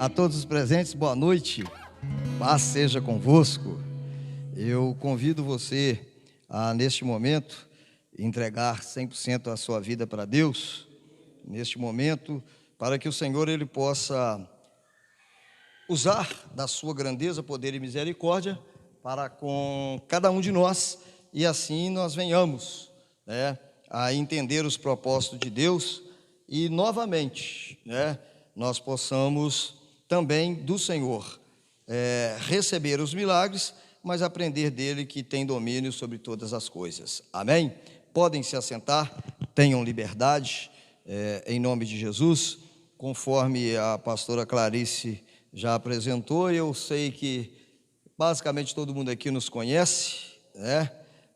A todos os presentes, boa noite, paz seja convosco. Eu convido você a, neste momento, entregar 100% a sua vida para Deus, neste momento, para que o Senhor Ele possa usar da sua grandeza, poder e misericórdia para com cada um de nós, e assim nós venhamos, a entender os propósitos de Deus e novamente, nós possamos também do Senhor receber os milagres, mas aprender dele que tem domínio sobre todas as coisas. Amém? Podem se assentar, tenham liberdade, em nome de Jesus. Conforme a pastora Clarice já apresentou, eu sei que basicamente todo mundo aqui nos conhece,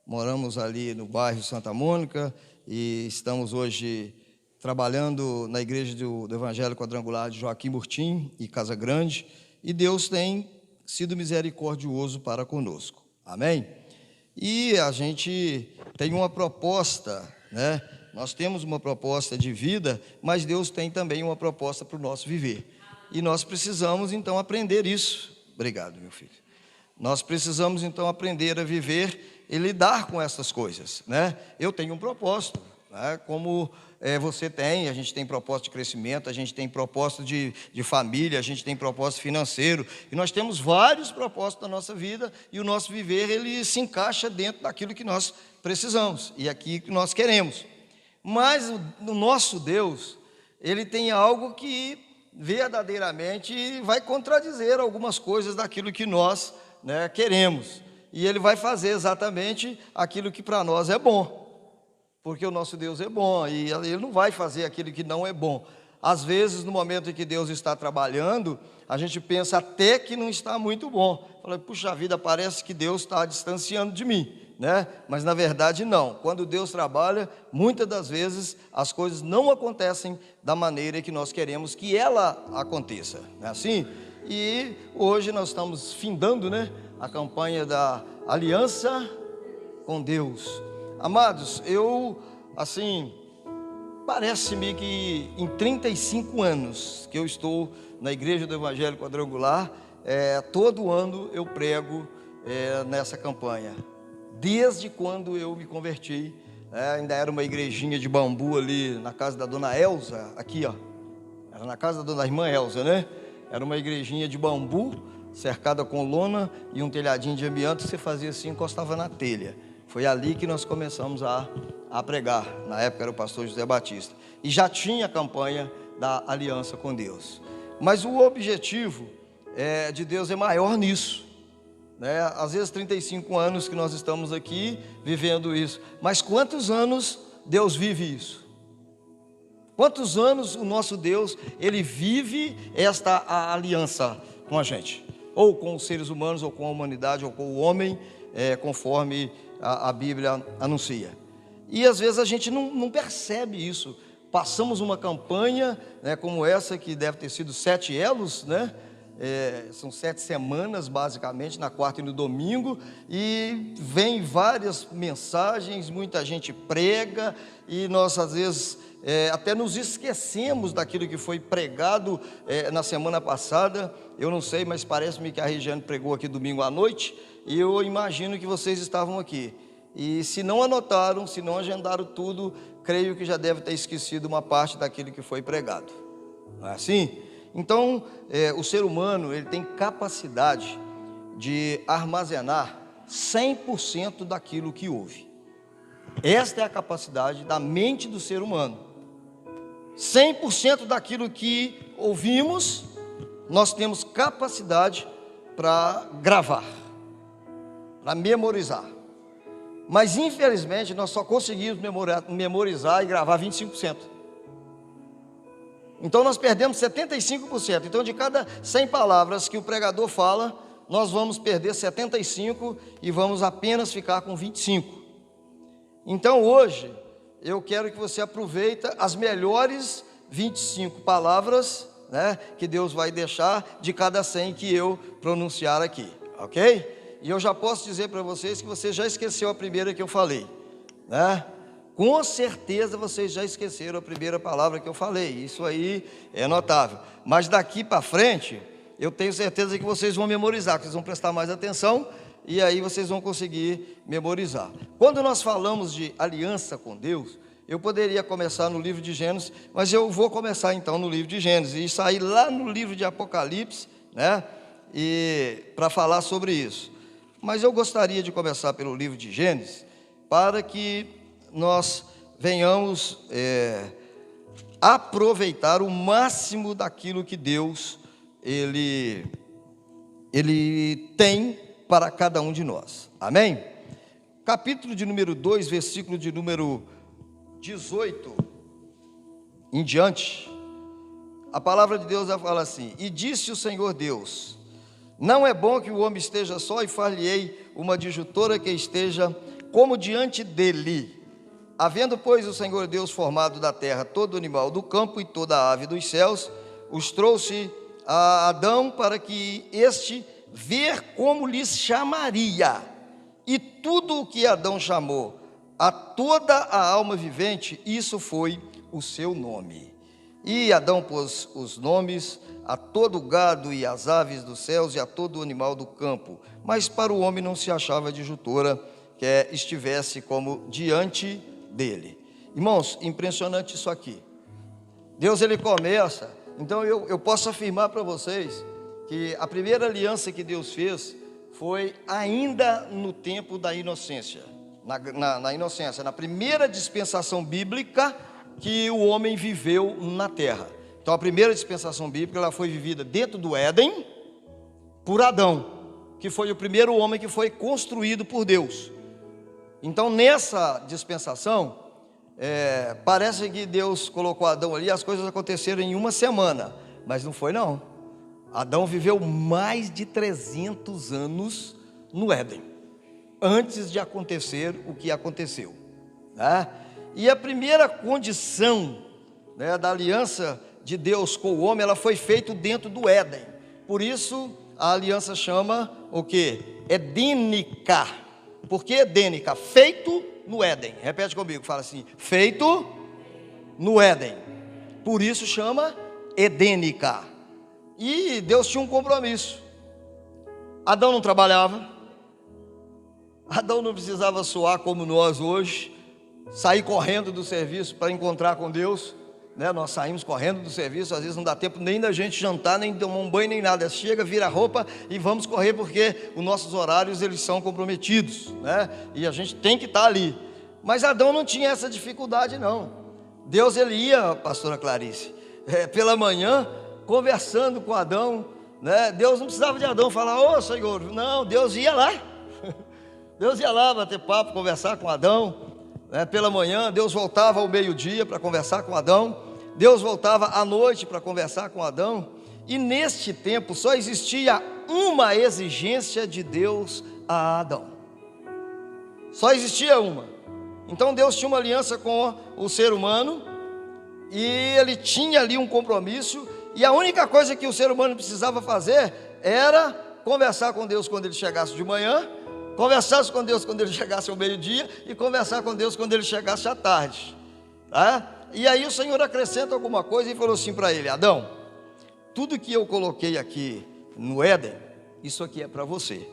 Moramos ali no bairro Santa Mônica e estamos hoje trabalhando na igreja do Evangelho Quadrangular de Joaquim Murtim e Casa Grande, e Deus tem sido misericordioso para conosco, amém? E a gente tem uma proposta, Nós temos uma proposta de vida, mas Deus tem também uma proposta para o nosso viver, e nós precisamos então aprender isso. Obrigado, meu filho. Nós precisamos então aprender a viver e lidar com essas coisas, Eu tenho um propósito, como você tem, a gente tem propósito de crescimento, a gente tem propósito de família, a gente tem propósito financeiro, e nós temos vários propósitos na nossa vida, e o nosso viver, ele se encaixa dentro daquilo que nós precisamos, e aqui que nós queremos. Mas o nosso Deus, ele tem algo que verdadeiramente vai contradizer algumas coisas daquilo que nós queremos, e ele vai fazer exatamente aquilo que para nós é bom, porque o nosso Deus é bom, e ele não vai fazer aquilo que não é bom. Às vezes, no momento em que Deus está trabalhando, a gente pensa até que não está muito bom. Fala, puxa vida, parece que Deus está distanciando de mim, Mas na verdade não. Quando Deus trabalha, muitas das vezes as coisas não acontecem da maneira que nós queremos que ela aconteça, não é assim? E hoje nós estamos findando, a campanha da Aliança com Deus. Amados, parece-me que em 35 anos que eu estou na igreja do Evangelho Quadrangular, todo ano eu prego nessa campanha. Desde quando eu me converti, ainda era uma igrejinha de bambu ali na casa da dona Elza, aqui ó, era na casa da irmã Elza, Era uma igrejinha de bambu, cercada com lona e um telhadinho de amianto, que você fazia assim, encostava na telha. Foi ali que nós começamos a pregar. Na época era o pastor José Batista. E já tinha a campanha da aliança com Deus. Mas o objetivo de Deus é maior nisso. Às vezes 35 anos que nós estamos aqui vivendo isso. Mas quantos anos Deus vive isso? Quantos anos o nosso Deus, Ele vive esta aliança com a gente? Ou com os seres humanos, ou com a humanidade, ou com o homem, conforme a Bíblia anuncia. E às vezes a gente não percebe isso. Passamos uma campanha como essa, que deve ter sido 7 elos, são 7 semanas basicamente, na quarta e no domingo, e vem várias mensagens, muita gente prega, e nós às vezes até nos esquecemos daquilo que foi pregado na semana passada. Eu não sei, mas parece-me que a Regiane pregou aqui domingo à noite, e eu imagino que vocês estavam aqui, e se não anotaram, se não agendaram tudo, creio que já deve ter esquecido uma parte daquilo que foi pregado, não é assim? Então, o ser humano, ele tem capacidade de armazenar 100% daquilo que ouve. Esta é a capacidade da mente do ser humano. 100% daquilo que ouvimos, nós temos capacidade para gravar, para memorizar. Mas infelizmente nós só conseguimos memorizar e gravar 25%. Então nós perdemos 75%. Então de cada 100 palavras que o pregador fala, nós vamos perder 75 e vamos apenas ficar com 25. Então hoje eu quero que você aproveite as melhores 25 palavras, que Deus vai deixar de cada 100 que eu pronunciar aqui, ok? E eu já posso dizer para vocês que você já esqueceu a primeira que eu falei, Com certeza vocês já esqueceram a primeira palavra que eu falei, isso aí é notável. Mas daqui para frente, eu tenho certeza que vocês vão memorizar, que vocês vão prestar mais atenção e aí vocês vão conseguir memorizar. Quando nós falamos de aliança com Deus, eu poderia começar no livro de Gênesis, mas eu vou começar então no livro de Gênesis e sair lá no livro de Apocalipse, né? E para falar sobre isso. Mas eu gostaria de começar pelo livro de Gênesis, para que nós venhamos aproveitar o máximo daquilo que Deus ele tem para cada um de nós. Amém? Capítulo de número 2, versículo de número 18 em diante, a palavra de Deus fala assim: e disse o Senhor Deus: não é bom que o homem esteja só, e far-lhe-ei uma adjutora que esteja como diante dele. Havendo, pois, o Senhor Deus formado da terra todo animal do campo e toda a ave dos céus, os trouxe a Adão para que este ver como lhes chamaria. E tudo o que Adão chamou a toda a alma vivente, isso foi o seu nome. E Adão pôs os nomes a todo o gado e as aves dos céus e a todo o animal do campo. Mas para o homem não se achava adjutora que estivesse como diante dele. Irmãos, impressionante isso aqui. Deus ele começa, então eu posso afirmar para vocês que a primeira aliança que Deus fez foi ainda no tempo da inocência, na inocência, na primeira dispensação bíblica que o homem viveu na terra. Então a primeira dispensação bíblica ela foi vivida dentro do Éden por Adão, que foi o primeiro homem que foi construído por Deus. Então nessa dispensação parece que Deus colocou Adão ali, as coisas aconteceram em uma semana, mas não foi não. Adão viveu mais de 300 anos no Éden, antes de acontecer o que aconteceu, né? E a primeira condição, né, da aliança de Deus com o homem, ela foi feita dentro do Éden. Por isso a aliança chama o quê? Edênica. Por que edênica? Feito no Éden. Repete comigo, fala assim: feito no Éden. Por isso chama edênica. E Deus tinha um compromisso. Adão não trabalhava, Adão não precisava suar como nós hoje, sair correndo do serviço para encontrar com Deus, né? Nós saímos correndo do serviço, às vezes não dá tempo nem da gente jantar, nem tomar um banho, nem nada. Chega, vira a roupa e vamos correr, porque os nossos horários eles são comprometidos, né? E a gente tem que estar ali. Mas Adão não tinha essa dificuldade não. Deus ele ia, pastora Clarice, pela manhã conversando com Adão, né? Deus não precisava de Adão falar: ô Senhor, não, Deus ia lá. Deus ia lá bater papo, conversar com Adão, né? Pela manhã, Deus voltava ao meio-dia para conversar com Adão, Deus voltava à noite para conversar com Adão, e neste tempo só existia uma exigência de Deus a Adão, só existia uma. Então Deus tinha uma aliança com o ser humano, e ele tinha ali um compromisso, e a única coisa que o ser humano precisava fazer era conversar com Deus quando ele chegasse de manhã, conversasse com Deus quando ele chegasse ao meio-dia, e conversar com Deus quando ele chegasse à tarde, tá? E aí o Senhor acrescenta alguma coisa e falou assim para ele: Adão, tudo que eu coloquei aqui no Éden, isso aqui é para você.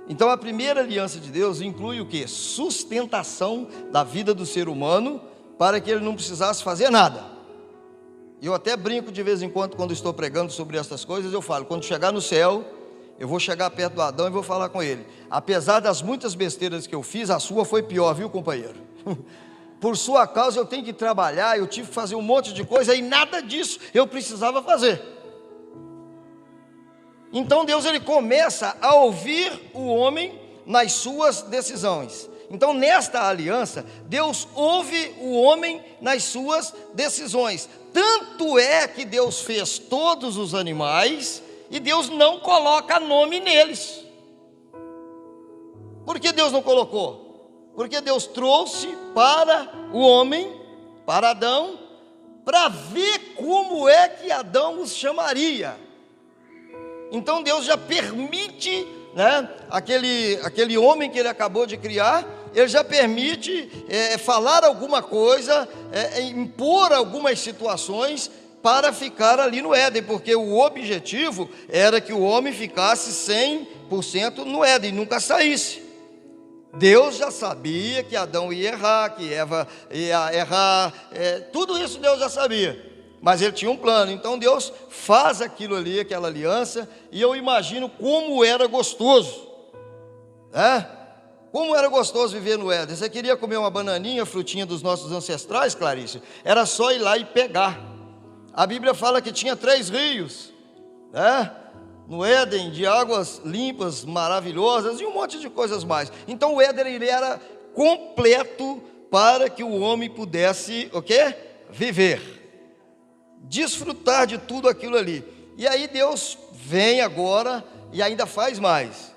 Então a primeira aliança de Deus inclui o que? Sustentação da vida do ser humano, para que ele não precisasse fazer nada. Eu até brinco de vez em quando estou pregando sobre essas coisas, eu falo: quando chegar no céu, eu vou chegar perto do Adão e vou falar com ele: apesar das muitas besteiras que eu fiz, a sua foi pior, viu, companheiro? Por sua causa eu tenho que trabalhar, eu tive que fazer um monte de coisa, e nada disso eu precisava fazer. Então Deus ele começa a ouvir o homem nas suas decisões. Então nesta aliança, Deus ouve o homem nas suas decisões. Tanto é que Deus fez todos os animais, e Deus não coloca nome neles. Por que Deus não colocou? Porque Deus trouxe para o homem, para Adão, para ver como é que Adão os chamaria. Então Deus já permite, né, aquele homem que ele acabou de criar, ele já permite falar alguma coisa, impor algumas situações para ficar ali no Éden, porque o objetivo era que o homem ficasse 100% no Éden, nunca saísse. Deus já sabia que Adão ia errar, que Eva ia errar, tudo isso Deus já sabia, mas ele tinha um plano. Então Deus faz aquilo ali, aquela aliança, e eu imagino como era gostoso, como era gostoso viver no Éden. Você queria comer uma bananinha, frutinha dos nossos ancestrais, Clarice? Era só ir lá e pegar. A Bíblia fala que tinha 3 rios, no Éden, de águas limpas, maravilhosas, e um monte de coisas mais. Então o Éden, ele era completo para que o homem pudesse, o quê? Viver, desfrutar de tudo aquilo ali. E aí Deus vem agora e ainda faz mais.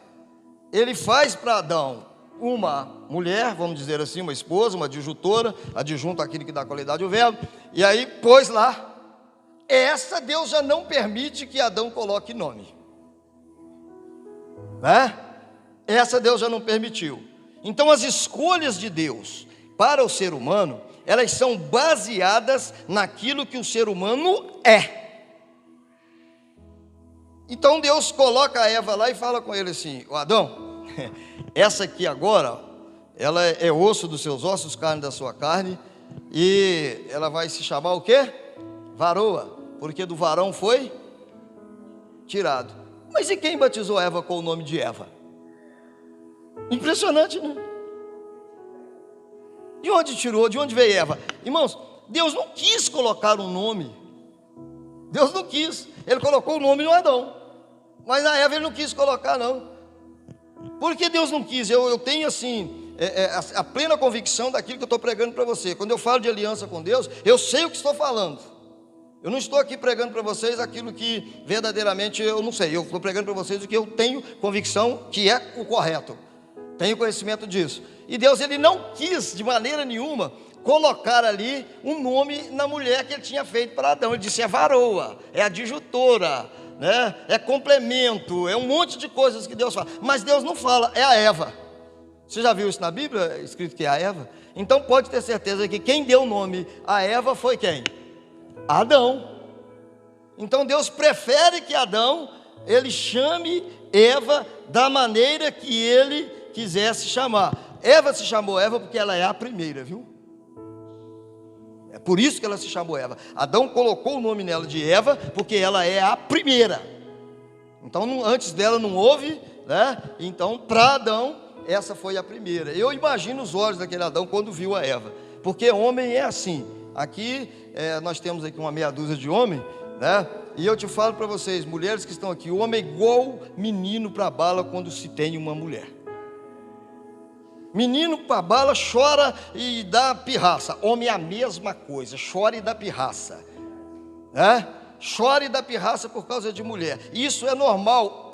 Ele faz para Adão uma mulher, vamos dizer assim, uma esposa, uma adjuntora, adjunto aquilo que dá qualidade ao verbo, e aí pôs lá. Essa Deus já não permite que Adão coloque nome, essa Deus já não permitiu. Então as escolhas de Deus para o ser humano, elas são baseadas naquilo que o ser humano é. Então Deus coloca a Eva lá e fala com ele assim: Adão, essa aqui agora, ela é osso dos seus ossos, carne da sua carne, e ela vai se chamar o quê? Varoa, porque do varão foi tirado. Mas e quem batizou Eva com o nome de Eva? Impressionante, né? De onde tirou? De onde veio Eva? Irmãos, Deus não quis colocar um nome. Deus não quis. Ele colocou o nome no Adão, mas na Eva ele não quis colocar, não. Por que Deus não quis? Eu tenho assim a plena convicção daquilo que eu estou pregando para você. Quando eu falo de aliança com Deus, eu sei o que estou falando. Eu não estou aqui pregando para vocês aquilo que verdadeiramente eu não sei. Eu estou pregando para vocês o que eu tenho convicção que é o correto. Tenho conhecimento disso. E Deus, ele não quis de maneira nenhuma colocar ali um nome na mulher que ele tinha feito para Adão. Ele disse: é varoa, é adjuntora, é complemento, é um monte de coisas que Deus fala. Mas Deus não fala, é a Eva. Você já viu isso na Bíblia, escrito que é a Eva? Então pode ter certeza que quem deu o nome a Eva foi quem? Adão. Então Deus prefere que Adão, ele chame Eva da maneira que ele quisesse chamar. Eva se chamou Eva porque ela é a primeira, viu? É por isso que ela se chamou Eva. Adão colocou o nome nela de Eva porque ela é a primeira. Então antes dela não houve, Então para Adão essa foi a primeira. Eu imagino os olhos daquele Adão quando viu a Eva, porque homem é assim. Aqui nós temos aqui uma meia dúzia de homens, e eu te falo para vocês, mulheres que estão aqui, o homem é igual menino para bala quando se tem uma mulher. Menino para bala chora e dá pirraça. Homem é a mesma coisa, chora e dá pirraça, chora e dá pirraça por causa de mulher. Isso é normal,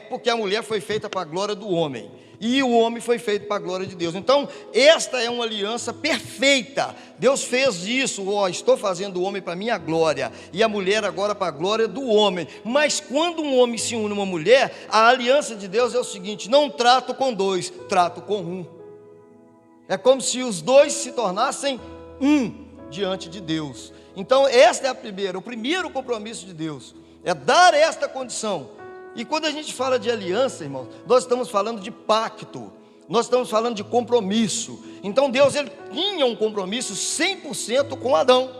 porque a mulher foi feita para a glória do homem, e o homem foi feito para a glória de Deus. Então esta é uma aliança perfeita. Deus fez isso, estou fazendo o homem para a minha glória, e a mulher agora para a glória do homem. Mas quando um homem se une a uma mulher, a aliança de Deus é o seguinte: não trato com 2, trato com 1. É como se os 2 se tornassem 1 diante de Deus. Então esta é o primeiro compromisso de Deus, é dar esta condição. E quando a gente fala de aliança, irmãos, nós estamos falando de pacto, nós estamos falando de compromisso. Então Deus, ele tinha um compromisso 100% com Adão,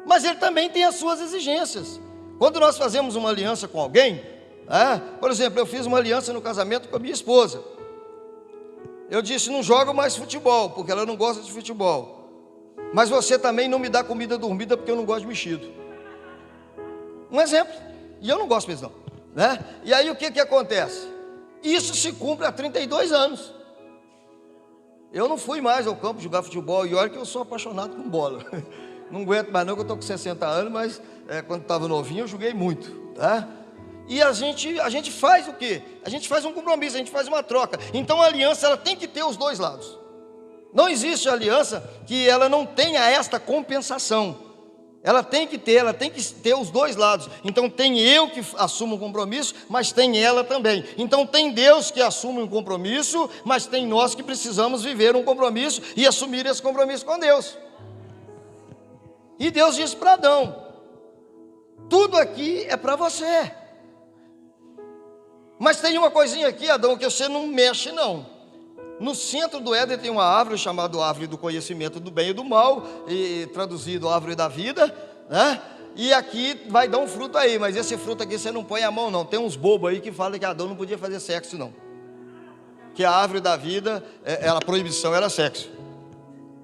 mas ele também tem as suas exigências. Quando nós fazemos uma aliança com alguém, por exemplo, eu fiz uma aliança no casamento com a minha esposa. Eu disse: não jogo mais futebol, porque ela não gosta de futebol, mas você também não me dá comida dormida, porque eu não gosto de mexido. Um exemplo. E eu não gosto mesmo não, E aí o que acontece? Isso se cumpre há 32 anos. Eu não fui mais ao campo jogar futebol, e olha que eu sou apaixonado com bola. Não aguento mais não, que eu estou com 60 anos, mas quando estava novinho eu joguei muito, E a gente faz o quê? A gente faz um compromisso, a gente faz uma troca. Então a aliança, ela tem que ter os 2 lados. Não existe aliança que ela não tenha esta compensação. Ela tem que ter os dois lados. Então tem eu que assumo um compromisso, mas tem ela também. Então tem Deus que assume um compromisso, mas tem nós que precisamos viver um compromisso e assumir esse compromisso com Deus. E Deus disse para Adão: tudo aqui é para você. Mas tem uma coisinha aqui, Adão, que você não mexe não. No centro do Éden tem uma árvore chamada árvore do conhecimento do bem e do mal, e traduzido árvore da vida, né? E aqui vai dar um fruto aí, mas esse fruto aqui você não põe a mão não. Tem uns bobos aí que falam que Adão não podia fazer sexo não, que a árvore da vida, a proibição era sexo,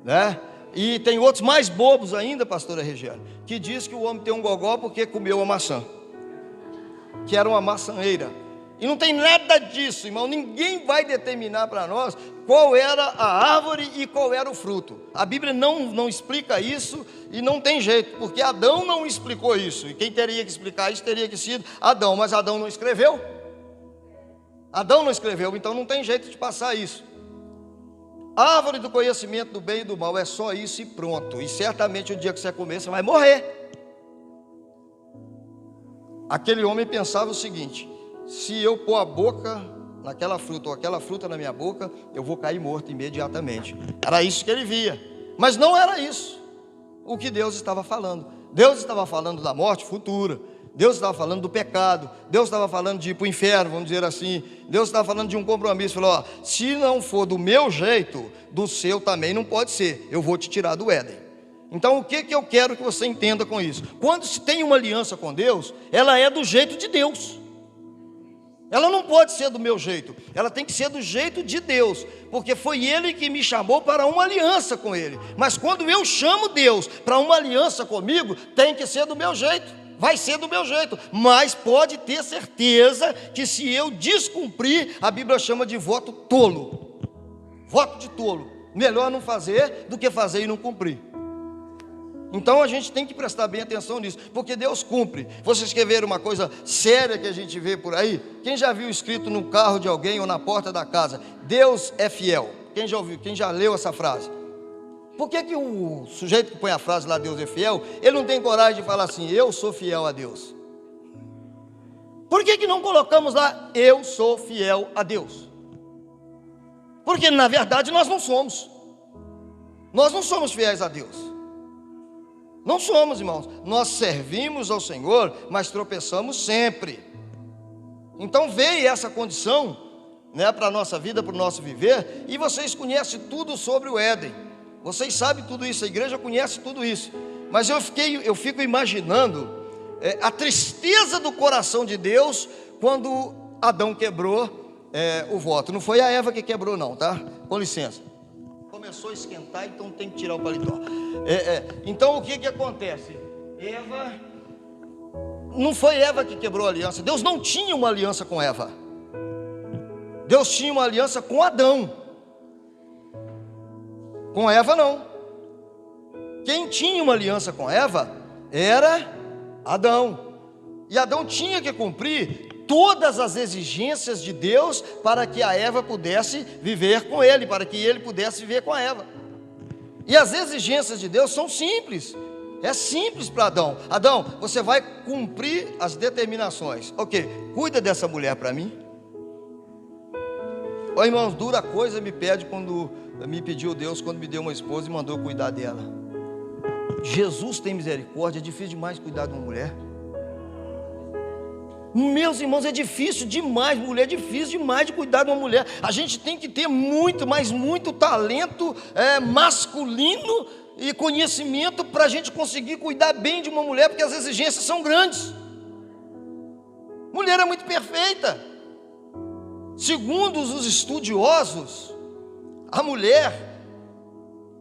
né? E tem outros mais bobos ainda, pastora Regiane, que diz que o homem tem um gogó porque comeu uma maçã, que era uma maçaneira. E não tem nada disso, irmão. Ninguém vai determinar para nós qual era a árvore e qual era o fruto. A Bíblia não explica isso e não tem jeito, porque Adão não explicou isso. E quem teria que explicar isso teria que ser Adão, mas Adão não escreveu. Adão não escreveu, então não tem jeito de passar isso. A árvore do conhecimento do bem e do mal é só isso e pronto. E certamente o dia que você comer, você vai morrer. Aquele homem pensava o seguinte: se eu pôr a boca naquela fruta ou aquela fruta na minha boca, eu vou cair morto imediatamente. Era isso que ele via, mas não era isso o que Deus estava falando. Deus estava falando da morte futura, Deus estava falando do pecado, Deus estava falando de ir para o inferno, vamos dizer assim. Deus estava falando de um compromisso. Falou: ó, se não for do meu jeito, do seu também não pode ser, eu vou te tirar do Éden. Então o que eu quero que você entenda com isso? Quando se tem uma aliança com Deus, ela é do jeito de Deus. Ela não pode ser do meu jeito, ela tem que ser do jeito de Deus, porque foi Ele que me chamou para uma aliança com Ele. Mas quando eu chamo Deus para uma aliança comigo, tem que ser do meu jeito, vai ser do meu jeito. Mas pode ter certeza que se eu descumprir, a Bíblia chama de voto tolo. Voto de tolo, melhor não fazer do que fazer e não cumprir. Então a gente tem que prestar bem atenção nisso, porque Deus cumpre. Vocês querem ver uma coisa séria que a gente vê por aí? Quem já viu escrito no carro de alguém ou na porta da casa: Deus é fiel? Quem já ouviu? Quem já leu essa frase? Por que o sujeito que põe a frase lá, Deus é fiel, ele não tem coragem de falar assim: eu sou fiel a Deus? Por que não colocamos lá: eu sou fiel a Deus? Porque na verdade nós não somos. Nós não somos fiéis a Deus. Não somos, irmãos. Nós servimos ao Senhor, mas tropeçamos sempre. Então veio essa condição, né, para a nossa vida, para o nosso viver. E vocês conhecem tudo sobre o Éden. Vocês sabem tudo isso, a igreja conhece tudo isso. Mas eu fico imaginando a tristeza do coração de Deus quando Adão quebrou o voto. Não foi a Eva que quebrou não, tá? Com licença. Começou a esquentar, então tem que tirar o paletó. Então o que acontece? Não foi Eva que quebrou a aliança. Deus não tinha uma aliança com Eva. Deus tinha uma aliança com Adão. Com Eva não. Quem tinha uma aliança com Eva era Adão. E Adão tinha que cumprir todas as exigências de Deus para que a Eva pudesse viver com ele, para que ele pudesse viver com a Eva. E as exigências de Deus são simples. É simples para Adão. Adão, você vai cumprir as determinações. Ok, cuida dessa mulher para mim. Ó, irmãos, dura coisa me pediu Deus quando me deu uma esposa e mandou cuidar dela. Jesus tem misericórdia, é difícil demais cuidar de uma mulher. Meus irmãos, é difícil demais, mulher, é difícil demais de cuidar de uma mulher. A gente tem que ter muito, mas muito talento masculino e conhecimento para a gente conseguir cuidar bem de uma mulher, porque as exigências são grandes. Mulher é muito perfeita. Segundo os estudiosos, a mulher,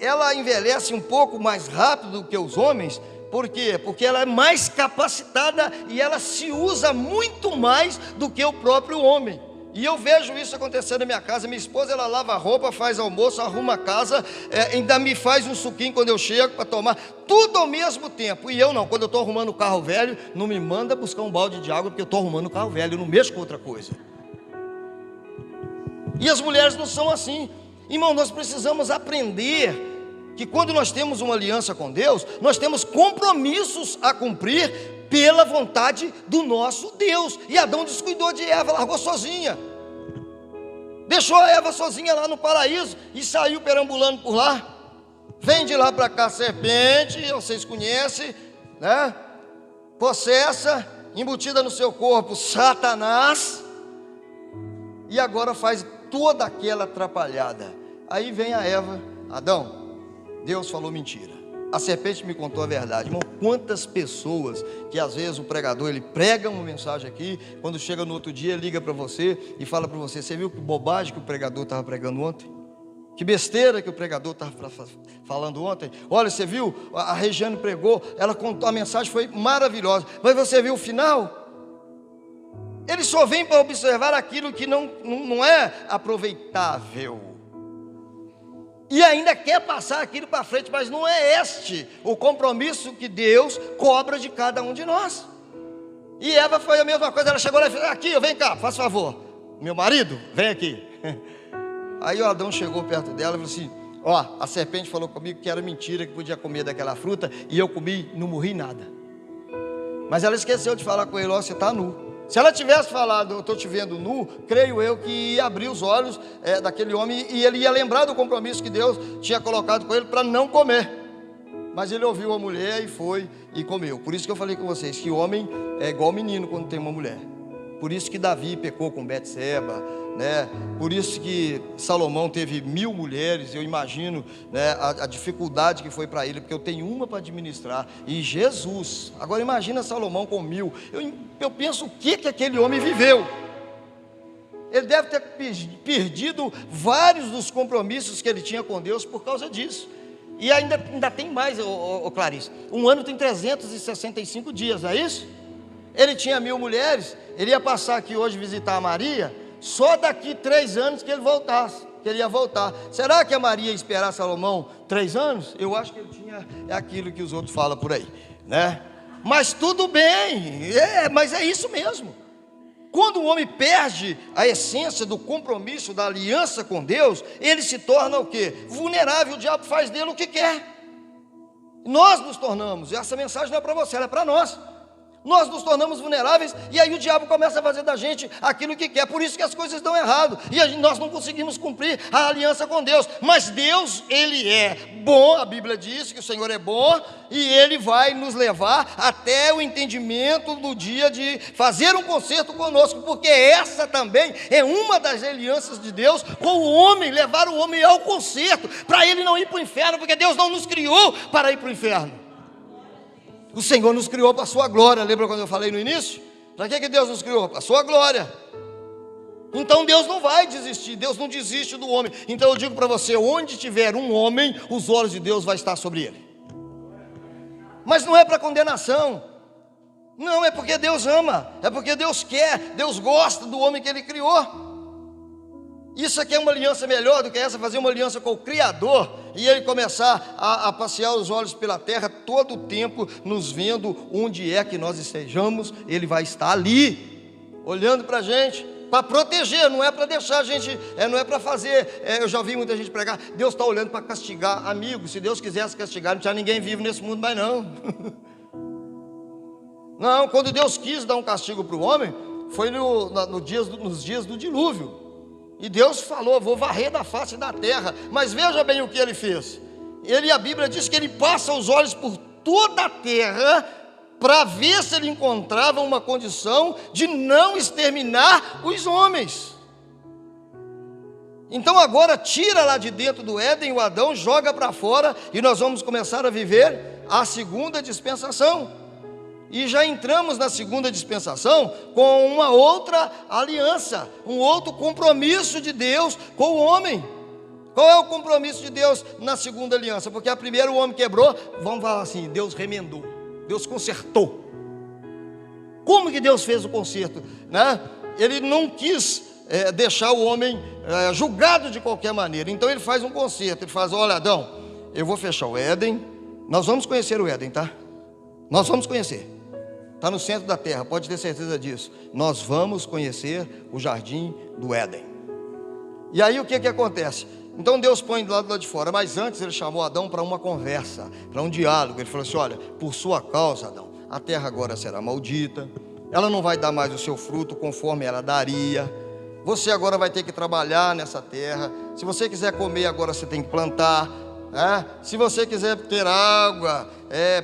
ela envelhece um pouco mais rápido do que os homens. Por quê? Porque ela é mais capacitada e ela se usa muito mais do que o próprio homem. E eu vejo isso acontecendo na minha casa. Minha esposa, ela lava a roupa, faz almoço, arruma a casa, ainda me faz um suquinho quando eu chego para tomar, tudo ao mesmo tempo. E eu não, quando eu estou arrumando o carro velho, não me manda buscar um balde de água, porque eu estou arrumando o carro velho, eu não mexo com outra coisa. E as mulheres não são assim. Irmão, nós precisamos aprender que quando nós temos uma aliança com Deus, nós temos compromissos a cumprir pela vontade do nosso Deus. E Adão descuidou de Eva, largou sozinha, deixou a Eva sozinha lá no paraíso e saiu perambulando por lá. Vem de lá para cá a serpente, vocês conhecem, né? Possessa, embutida no seu corpo, Satanás, e agora faz toda aquela atrapalhada. Aí vem a Eva: Adão, Deus falou mentira, a serpente me contou a verdade. Irmão, quantas pessoas que às vezes o pregador, ele prega uma mensagem aqui, quando chega no outro dia, liga para você e fala para você: você viu que bobagem que o pregador estava pregando ontem? Que besteira que o pregador estava falando ontem? Olha, você viu, a Regiane pregou, ela contou, a mensagem foi maravilhosa, mas você viu o final? Ele só vem para observar aquilo que não é aproveitável, e ainda quer passar aquilo para frente, mas não é este o compromisso que Deus cobra de cada um de nós. E Eva foi a mesma coisa, ela chegou lá e falou: aqui, vem cá, faz favor, meu marido, vem aqui. Aí o Adão chegou perto dela e falou assim: ó, a serpente falou comigo que era mentira, que podia comer daquela fruta, e eu comi, não morri nada. Mas ela esqueceu de falar com ele: ó, você está nu. Se ela tivesse falado: eu estou te vendo nu, creio eu que ia abrir os olhos daquele homem, e ele ia lembrar do compromisso que Deus tinha colocado com ele para não comer. Mas ele ouviu a mulher e foi e comeu. Por isso que eu falei com vocês que homem é igual menino quando tem uma mulher. Por isso que Davi pecou com Betseba, né? Por isso que Salomão teve 1000 mulheres. Eu imagino, né, a dificuldade que foi para ele, porque eu tenho uma para administrar, e Jesus. Agora imagina Salomão com 1000. Eu penso o que aquele homem viveu. Ele deve ter perdido vários dos compromissos que ele tinha com Deus por causa disso. E ainda tem mais, Clarice. Um ano tem 365 dias, não é isso? Ele tinha 1000 mulheres. Ele ia passar aqui hoje visitar a Maria, só daqui 3 anos que ele voltasse, que ele ia voltar. Será que a Maria ia esperar Salomão 3 anos? Eu acho que ele tinha aquilo que os outros falam por aí, né? Mas tudo bem, mas é isso mesmo. Quando o homem perde a essência do compromisso, da aliança com Deus, ele se torna o quê? Vulnerável. O diabo faz dele o que quer. Nós nos tornamos, essa mensagem não é para você, ela é para nós. Nós nos tornamos vulneráveis, e aí o diabo começa a fazer da gente aquilo que quer. Por isso que as coisas dão errado, e nós não conseguimos cumprir a aliança com Deus. Mas Deus, Ele é bom. A Bíblia diz que o Senhor é bom, e Ele vai nos levar até o entendimento do dia de fazer um concerto conosco, porque essa também é uma das alianças de Deus com o homem, levar o homem ao concerto, para ele não ir para o inferno, porque Deus não nos criou para ir para o inferno. O Senhor nos criou para a sua glória. Lembra quando eu falei no início? Para que Deus nos criou? Para a sua glória. Então Deus não vai desistir, Deus não desiste do homem. Então eu digo para você: onde tiver um homem, os olhos de Deus vão estar sobre ele. Mas não é para condenação, não, é porque Deus ama, é porque Deus quer, Deus gosta do homem que Ele criou. Isso aqui é uma aliança melhor do que essa, fazer uma aliança com o Criador, e Ele começar a passear os olhos pela terra todo o tempo, nos vendo onde é que nós estejamos. Ele vai estar ali, olhando para a gente, para proteger, não é para deixar a gente, não é para fazer, eu já ouvi muita gente pregar: Deus está olhando para castigar. Amigo, se Deus quisesse castigar, não tinha ninguém vivo nesse mundo mais não. Não, quando Deus quis dar um castigo para o homem, foi nos dias do dilúvio. E Deus falou: vou varrer da face da terra. Mas veja bem o que Ele fez. A Bíblia diz que Ele passa os olhos por toda a terra, para ver se Ele encontrava uma condição de não exterminar os homens. Então agora tira lá de dentro do Éden o Adão, joga para fora, e nós vamos começar a viver a segunda dispensação. E já entramos na segunda dispensação com uma outra aliança, um outro compromisso de Deus com o homem. Qual é o compromisso de Deus na segunda aliança? Porque a primeira o homem quebrou, vamos falar assim, Deus remendou, Deus consertou. Como que Deus fez o conserto, né? Ele não quis deixar o homem julgado de qualquer maneira. Então Ele faz um conserto. Ele faz: olha, Adão, eu vou fechar o Éden. Nós vamos conhecer o Éden, tá? Nós vamos conhecer. Está no centro da terra, pode ter certeza disso. Nós vamos conhecer o jardim do Éden. E aí o que acontece? Então Deus põe do lado de fora, mas antes ele chamou Adão para uma conversa, para um diálogo. Ele falou assim: olha, por sua causa, Adão, a terra agora será maldita, ela não vai dar mais o seu fruto conforme ela daria. Você agora vai ter que trabalhar nessa terra. Se você quiser comer agora, você tem que plantar. Se você quiser ter água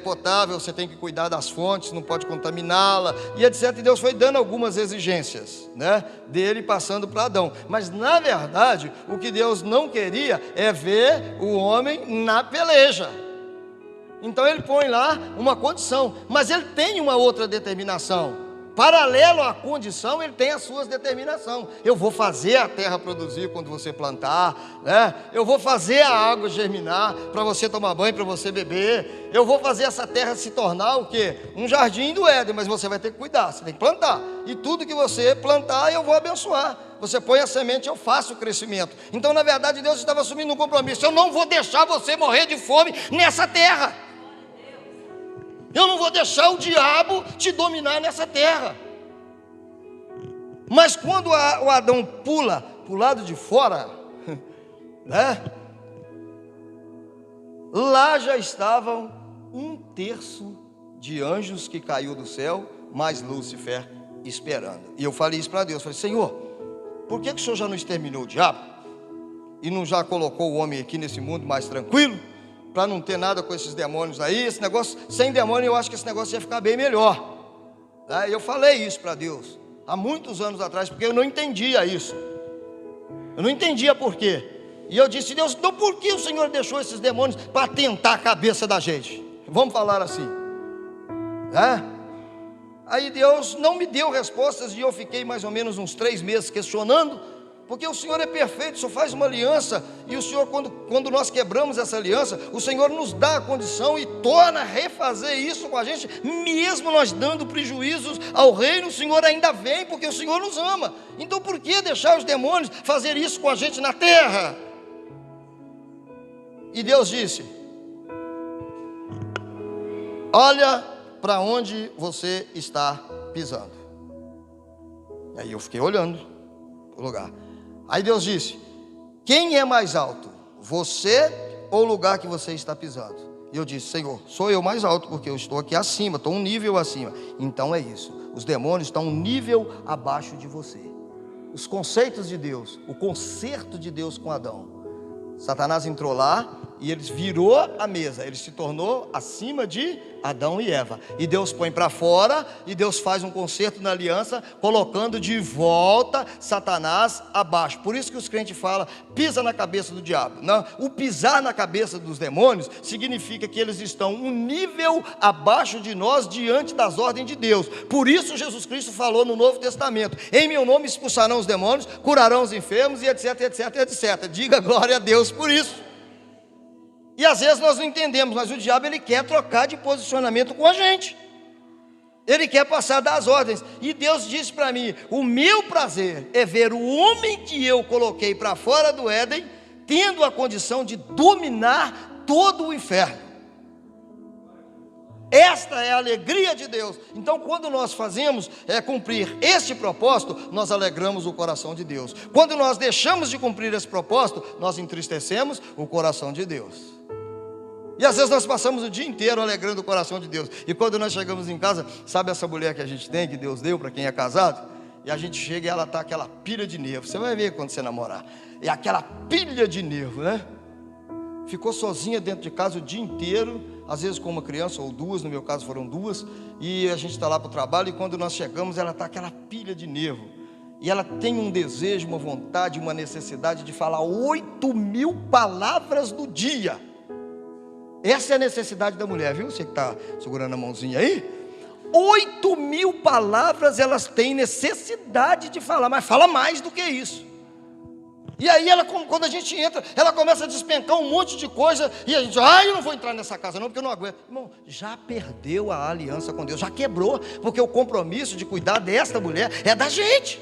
potável, você tem que cuidar das fontes, não pode contaminá-la, e etc. E Deus foi dando algumas exigências, dele passando para Adão. Mas na verdade, o que Deus não queria é ver o homem na peleja. Então ele põe lá uma condição, mas ele tem uma outra determinação. Paralelo à condição, ele tem as suas determinações. Eu vou fazer a terra produzir quando você plantar, eu vou fazer a água germinar para você tomar banho, para você beber. Eu vou fazer essa terra se tornar o quê? Um jardim do Éden, mas você vai ter que cuidar, você tem que plantar. E tudo que você plantar, eu vou abençoar. Você põe a semente, eu faço o crescimento. Então, na verdade, Deus estava assumindo um compromisso. Eu não vou deixar você morrer de fome nessa terra. Eu não vou deixar o diabo te dominar nessa terra. Mas quando o Adão pula para o lado de fora, lá já estavam 1/3 de anjos que caiu do céu, mais Lúcifer esperando. E eu falei isso para Deus, falei: Senhor, por que o Senhor já não exterminou o diabo? E não já colocou o homem aqui nesse mundo mais tranquilo? Para não ter nada com esses demônios aí, esse negócio, sem demônio eu acho que esse negócio ia ficar bem melhor. Eu falei isso para Deus, há muitos anos atrás, porque eu não entendia isso. Eu não entendia por quê. E eu disse: Deus, então por que o Senhor deixou esses demônios para tentar a cabeça da gente? Vamos falar assim. Aí Deus não me deu respostas e eu fiquei mais ou menos uns 3 meses questionando. Porque o Senhor é perfeito, o Senhor faz uma aliança, e o Senhor, quando nós quebramos essa aliança, o Senhor nos dá a condição e torna a refazer isso com a gente, mesmo nós dando prejuízos ao reino, o Senhor ainda vem, porque o Senhor nos ama. Então por que deixar os demônios fazer isso com a gente na terra? E Deus disse: olha para onde você está pisando. Aí eu fiquei olhando o lugar. Aí Deus disse: quem é mais alto, você ou o lugar que você está pisando? E eu disse: Senhor, sou eu mais alto, porque eu estou aqui acima, estou um nível acima. Então é isso, os demônios estão um nível abaixo de você. Os conceitos de Deus, o concerto de Deus com Adão. Satanás entrou lá e ele virou a mesa, ele se tornou acima de Adão e Eva. E Deus põe para fora, e Deus faz um concerto na aliança, colocando de volta Satanás abaixo. Por isso que os crentes falam: pisa na cabeça do diabo. Não, o pisar na cabeça dos demônios significa que eles estão um nível abaixo de nós, diante das ordens de Deus. Por isso Jesus Cristo falou no Novo Testamento: em meu nome expulsarão os demônios, curarão os enfermos, e etc, etc, etc. Diga glória a Deus por isso. E às vezes nós não entendemos, mas o diabo ele quer trocar de posicionamento com a gente. Ele quer passar das ordens. E Deus disse para mim: o meu prazer é ver o homem que eu coloquei para fora do Éden, tendo a condição de dominar todo o inferno. Esta é a alegria de Deus. Então quando nós fazemos cumprir este propósito, nós alegramos o coração de Deus. Quando nós deixamos de cumprir esse propósito, nós entristecemos o coração de Deus. E às vezes nós passamos o dia inteiro alegrando o coração de Deus. E quando nós chegamos em casa, sabe essa mulher que a gente tem, que Deus deu para quem é casado? E a gente chega e ela está aquela pilha de nervo. Você vai ver quando você namorar. É aquela pilha de nervo, Ficou sozinha dentro de casa o dia inteiro, às vezes com uma criança ou duas, no meu caso foram 2. E a gente está lá para o trabalho, e quando nós chegamos, ela está aquela pilha de nervo. E ela tem um desejo, uma vontade, uma necessidade de falar 8.000 palavras no dia. Essa é a necessidade da mulher, viu? Você que está segurando a mãozinha aí. 8.000 palavras elas têm necessidade de falar, mas fala mais do que isso. E aí quando a gente entra, ela começa a despencar um monte de coisa, e a gente: eu não vou entrar nessa casa não, porque eu não aguento. Irmão, já perdeu a aliança com Deus, já quebrou, porque o compromisso de cuidar desta mulher é da gente.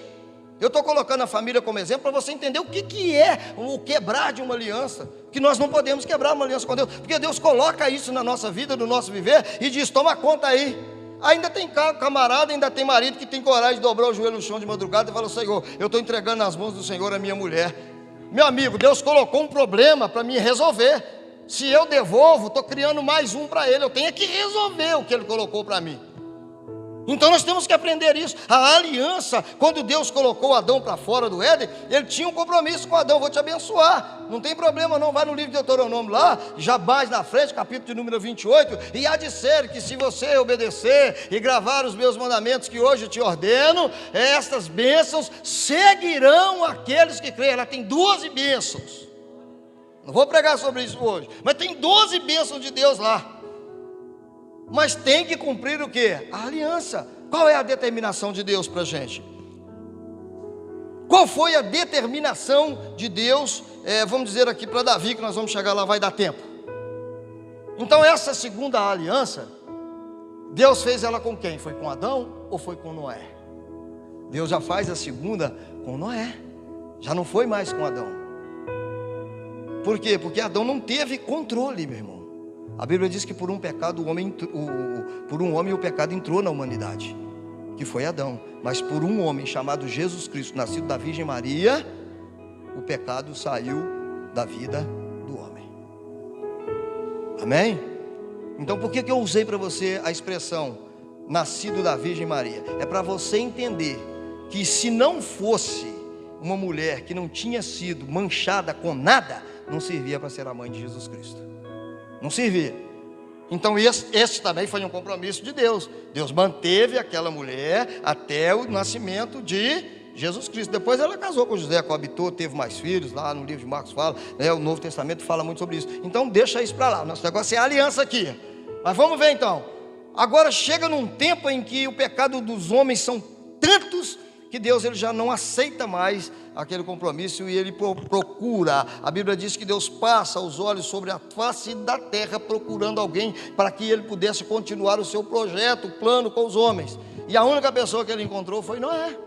Eu estou colocando a família como exemplo para você entender o que é o quebrar de uma aliança. Que nós não podemos quebrar uma aliança com Deus, porque Deus coloca isso na nossa vida, no nosso viver, e diz: toma conta aí. Ainda tem camarada, ainda tem marido que tem coragem de dobrar o joelho no chão de madrugada e fala: Senhor, eu estou entregando nas mãos do Senhor a minha mulher. meu amigo, Deus colocou um problema para me resolver. Se eu devolvo, estou criando mais um para Ele. Eu tenho que resolver o que Ele colocou para mim. Então nós temos que aprender isso. A aliança, quando Deus colocou Adão para fora do Éden, Ele tinha um compromisso com Adão: vou te abençoar, não tem problema não, vai no livro de Deuteronômio lá, já mais na frente, capítulo de número 28, e há de ser que se você obedecer e gravar os meus mandamentos que hoje te ordeno, estas bênçãos seguirão aqueles que creem. Ela tem 12 bênçãos, não vou pregar sobre isso hoje, mas tem 12 bênçãos de Deus lá. Mas tem que cumprir o quê? A aliança. Qual é a determinação de Deus para a gente? Qual foi a determinação de Deus, vamos dizer aqui para Davi, que nós vamos chegar lá, vai dar tempo. Então essa segunda aliança, Deus fez ela com quem? Foi com Adão ou foi com Noé? Deus já faz a segunda com Noé, já não foi mais com Adão. Por quê? Porque Adão não teve controle, meu irmão. A Bíblia diz que por um pecado por um homem o pecado entrou na humanidade, que foi Adão. Mas por um homem chamado Jesus Cristo, nascido da Virgem Maria, o pecado saiu da vida do homem. Amém? Então por que eu usei para você a expressão nascido da Virgem Maria? É para você entender que se não fosse uma mulher que não tinha sido manchada com nada, não servia para ser a mãe de Jesus Cristo. Não servia. Então esse também foi um compromisso de Deus. Deus manteve aquela mulher até o nascimento de Jesus Cristo. Depois ela casou com José, coabitou, teve mais filhos. Lá no livro de Marcos fala, o Novo Testamento fala muito sobre isso. Então deixa isso para lá. Nosso negócio é a aliança aqui. Mas vamos ver então. Agora chega num tempo em que o pecado dos homens são tantos que Deus ele já não aceita mais aquele compromisso e Ele procura. A Bíblia diz que Deus passa os olhos sobre a face da terra procurando alguém para que Ele pudesse continuar o seu projeto, o plano com os homens. E a única pessoa que Ele encontrou foi Noé.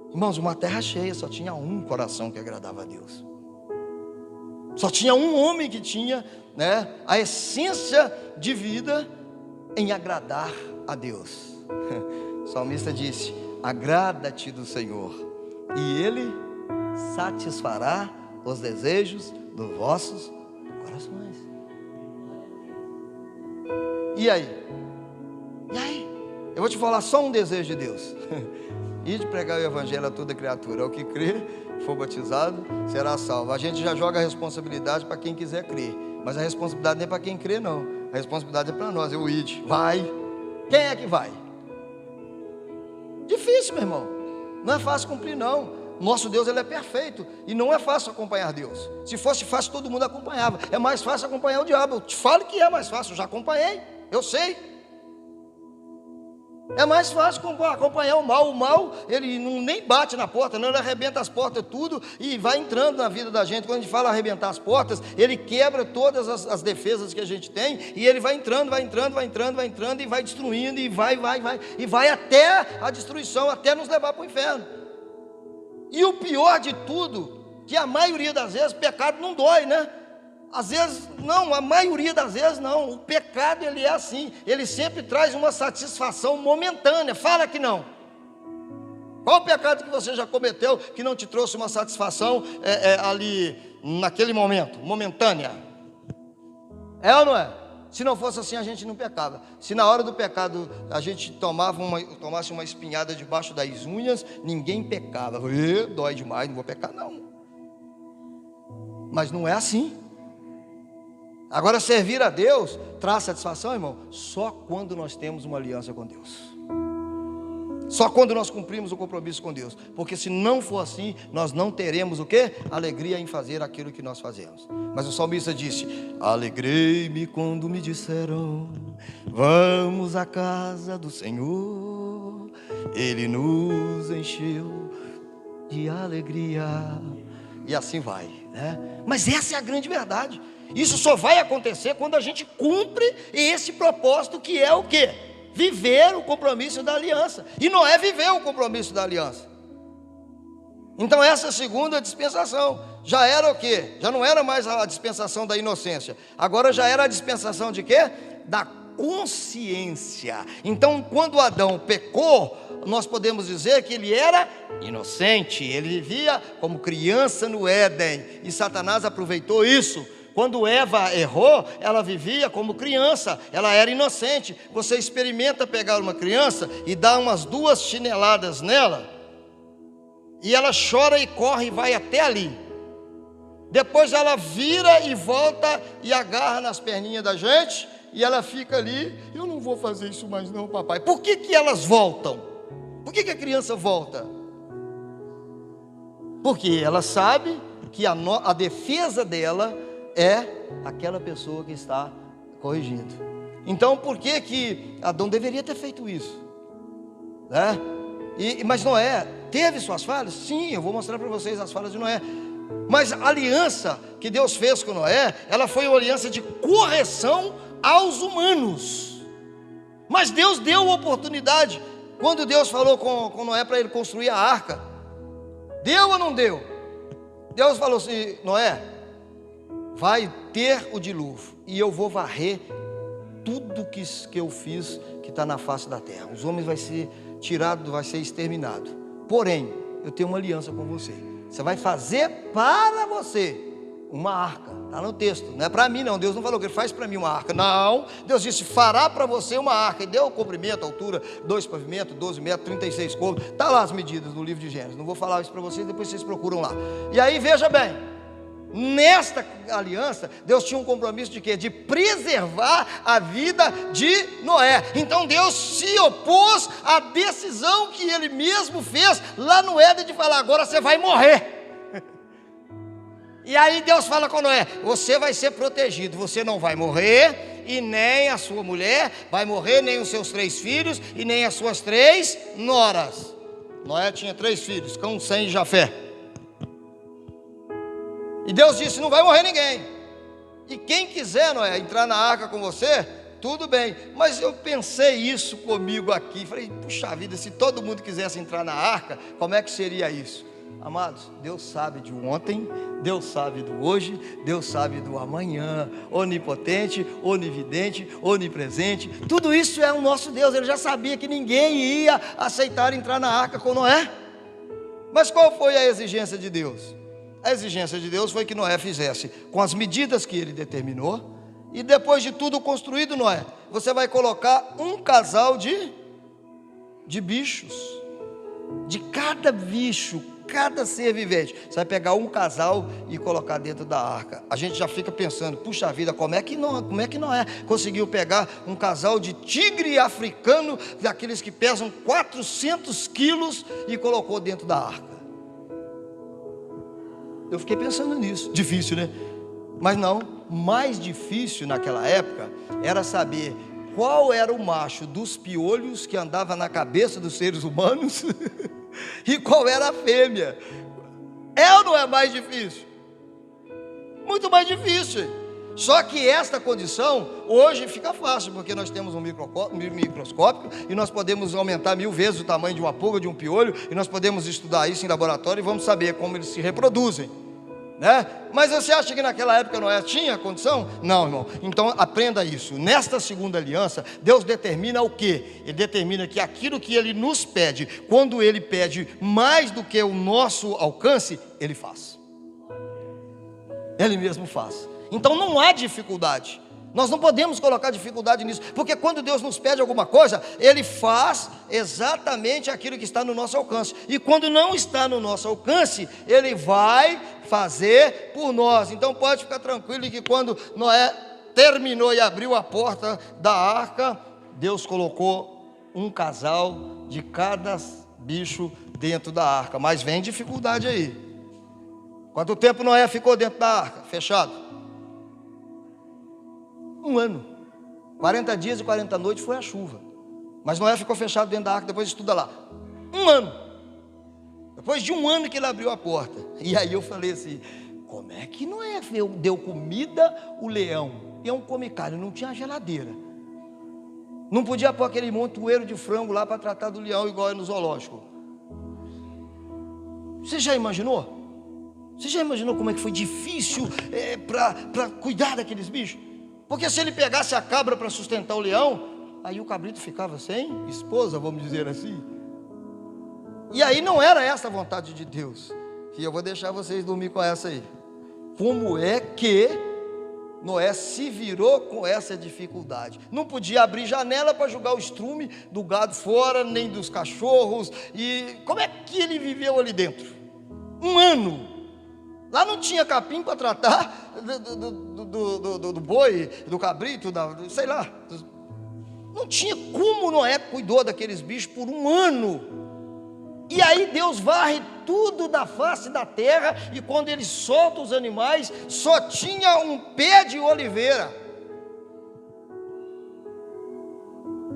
Irmãos, uma terra cheia, só tinha um coração que agradava a Deus. Só tinha um homem que tinha, a essência de vida em agradar a Deus. O salmista disse: agrada-te do Senhor, e Ele satisfará os desejos dos vossos corações. E aí? Eu vou te falar só um desejo de Deus: e de pregar o Evangelho a toda criatura. O que crer, for batizado, será salvo. A gente já joga a responsabilidade para quem quiser crer, mas a responsabilidade não é para quem crê não. A responsabilidade é para nós. Eu ide, vai. Quem é que vai? Difícil, meu irmão. Não é fácil cumprir não. Nosso Deus ele é perfeito e não é fácil acompanhar Deus. Se fosse fácil todo mundo acompanhava. É mais fácil acompanhar o diabo. Eu te falo que é mais fácil. Eu já acompanhei, eu sei. É mais fácil acompanhar o mal. O mal, ele nem bate na porta, não, ele arrebenta as portas tudo e vai entrando na vida da gente. Quando a gente fala arrebentar as portas, ele quebra todas as defesas que a gente tem e ele vai entrando e vai destruindo e vai até a destruição, até nos levar para o inferno. E o pior de tudo, que a maioria das vezes pecado não dói, né? Às vezes não, a maioria das vezes não. O pecado ele é assim, ele sempre traz uma satisfação momentânea. Fala que não. Qual o pecado que você já cometeu que não te trouxe uma satisfação ali naquele momento, momentânea? É ou não é? Se não fosse assim a gente não pecava. Se na hora do pecado a gente tomasse uma espinhada debaixo das unhas, ninguém pecava. Dói demais, não vou pecar não. Mas não é assim. Agora, servir a Deus traz satisfação, irmão, só quando nós temos uma aliança com Deus. Só quando nós cumprimos o compromisso com Deus. Porque se não for assim, nós não teremos o quê? Alegria em fazer aquilo que nós fazemos. Mas o salmista disse: alegrei-me quando me disseram, vamos à casa do Senhor. Ele nos encheu de alegria. E assim vai, né? Mas essa é a grande verdade. Isso só vai acontecer quando a gente cumpre esse propósito, que é o quê? Viver o compromisso da aliança. E Noé viveu o compromisso da aliança. Então essa segunda dispensação já era o quê? Já não era mais a dispensação da inocência. Agora já era a dispensação de quê? Da consciência. Então, quando Adão pecou, nós podemos dizer que ele era inocente, ele vivia como criança no Éden, e Satanás aproveitou isso. Quando Eva errou, ela vivia como criança, ela era inocente. Você experimenta pegar uma criança e dar umas 2 chineladas nela, e ela chora e corre e vai até ali. Depois ela vira e volta e agarra nas perninhas da gente, e ela fica ali: eu não vou fazer isso mais não, papai. Por que que elas voltam? Por que que a criança volta? Porque ela sabe que a defesa dela é aquela pessoa que está corrigindo. Então, por que que Adão deveria ter feito isso? Né? Mas Noé teve suas falhas? Sim, eu vou mostrar para vocês as falhas de Noé. Mas a aliança que Deus fez com Noé, ela foi uma aliança de correção aos humanos. Mas Deus deu oportunidade. Quando Deus falou com Noé para ele construir a arca, deu ou não deu? Deus falou assim: Noé, vai ter o dilúvio, e eu vou varrer tudo que eu fiz que está na face da terra. Os homens vai ser tirado, vai ser exterminado. Porém, eu tenho uma aliança com você. Você vai fazer para você uma arca. Está no texto, não é para mim não. Deus não falou que ele faz para mim uma arca. Não, Deus disse: fará para você uma arca. E deu o comprimento, a altura, 2 pavimentos, 12 metros, 36 côvados. Está lá as medidas no livro de Gênesis. Não vou falar isso para vocês, depois vocês procuram lá. E aí veja bem, nesta aliança, Deus tinha um compromisso de quê? De preservar a vida de Noé. Então Deus se opôs à decisão que ele mesmo fez lá no Éden de falar: agora você vai morrer. E aí Deus fala com Noé: você vai ser protegido, você não vai morrer, e nem a sua mulher vai morrer, nem os seus 3 filhos, e nem as suas 3 noras. Noé tinha 3 filhos, Cão, Sem e Jafé. E Deus disse: não vai morrer ninguém. E quem quiser, Noé, entrar na arca com você, tudo bem. Mas eu pensei isso comigo aqui, falei: puxa vida, se todo mundo quisesse entrar na arca, como é que seria isso? Amados, Deus sabe de ontem, Deus sabe do hoje, Deus sabe do amanhã. Onipotente, onividente, onipresente, tudo isso é o nosso Deus. Ele já sabia que ninguém ia aceitar entrar na arca com Noé. Mas qual foi a exigência de Deus? A exigência de Deus foi que Noé fizesse com as medidas que ele determinou. E depois de tudo construído, Noé, você vai colocar um casal de bichos. De cada bicho, cada ser vivente, você vai pegar um casal e colocar dentro da arca. A gente já fica pensando: puxa vida, como é que Noé conseguiu pegar um casal de tigre africano, daqueles que pesam 400 quilos, e colocou dentro da arca? Eu fiquei pensando nisso. Difícil, né? Mas não, mais difícil naquela época era saber qual era o macho dos piolhos que andava na cabeça dos seres humanos e qual era a fêmea. É ou não é mais difícil? Muito mais difícil. Só que esta condição hoje fica fácil, porque nós temos um microscópio e nós podemos aumentar 1000 vezes o tamanho de uma pulga, de um piolho, e nós podemos estudar isso em laboratório e vamos saber como eles se reproduzem, né? Mas você acha que naquela época Noé tinha condição? Não, irmão. Então aprenda isso. Nesta segunda aliança, Deus determina o quê? Ele determina que aquilo que Ele nos pede, quando Ele pede mais do que o nosso alcance, Ele faz. Ele mesmo faz. Então não há dificuldade. Nós não podemos colocar dificuldade nisso, porque quando Deus nos pede alguma coisa, Ele faz exatamente aquilo que está no nosso alcance. E quando não está no nosso alcance, Ele vai fazer por nós. Então pode ficar tranquilo que quando Noé terminou e abriu a porta da arca, Deus colocou um casal de cada bicho dentro da arca. Mas vem dificuldade aí. Quanto tempo Noé ficou dentro da arca? Fechado? 1 ano, 40 dias e 40 noites foi a chuva. Mas Noé ficou fechado dentro da arca. Depois estuda lá, 1 ano. Depois de 1 ano que ele abriu a porta. E aí eu falei assim: como é que Noé deu comida o leão? Leão come carne, não tinha geladeira. Não podia pôr aquele montoeiro de frango lá para tratar do leão igual é no zoológico. Você já imaginou? Você já imaginou como é que foi difícil para cuidar daqueles bichos? Porque se ele pegasse a cabra para sustentar o leão, aí o cabrito ficava sem esposa, vamos dizer assim. E aí não era essa a vontade de Deus. E eu vou deixar vocês dormir com essa aí. Como é que Noé se virou com essa dificuldade? Não podia abrir janela para jogar o estrume do gado fora, nem dos cachorros. E como é que ele viveu ali dentro? 1 ano. Lá não tinha capim para tratar do boi, do cabrito, sei lá. Não tinha como Noé cuidou daqueles bichos por 1 ano. E aí Deus varre tudo da face da terra, e quando ele solta os animais, só tinha um pé de oliveira.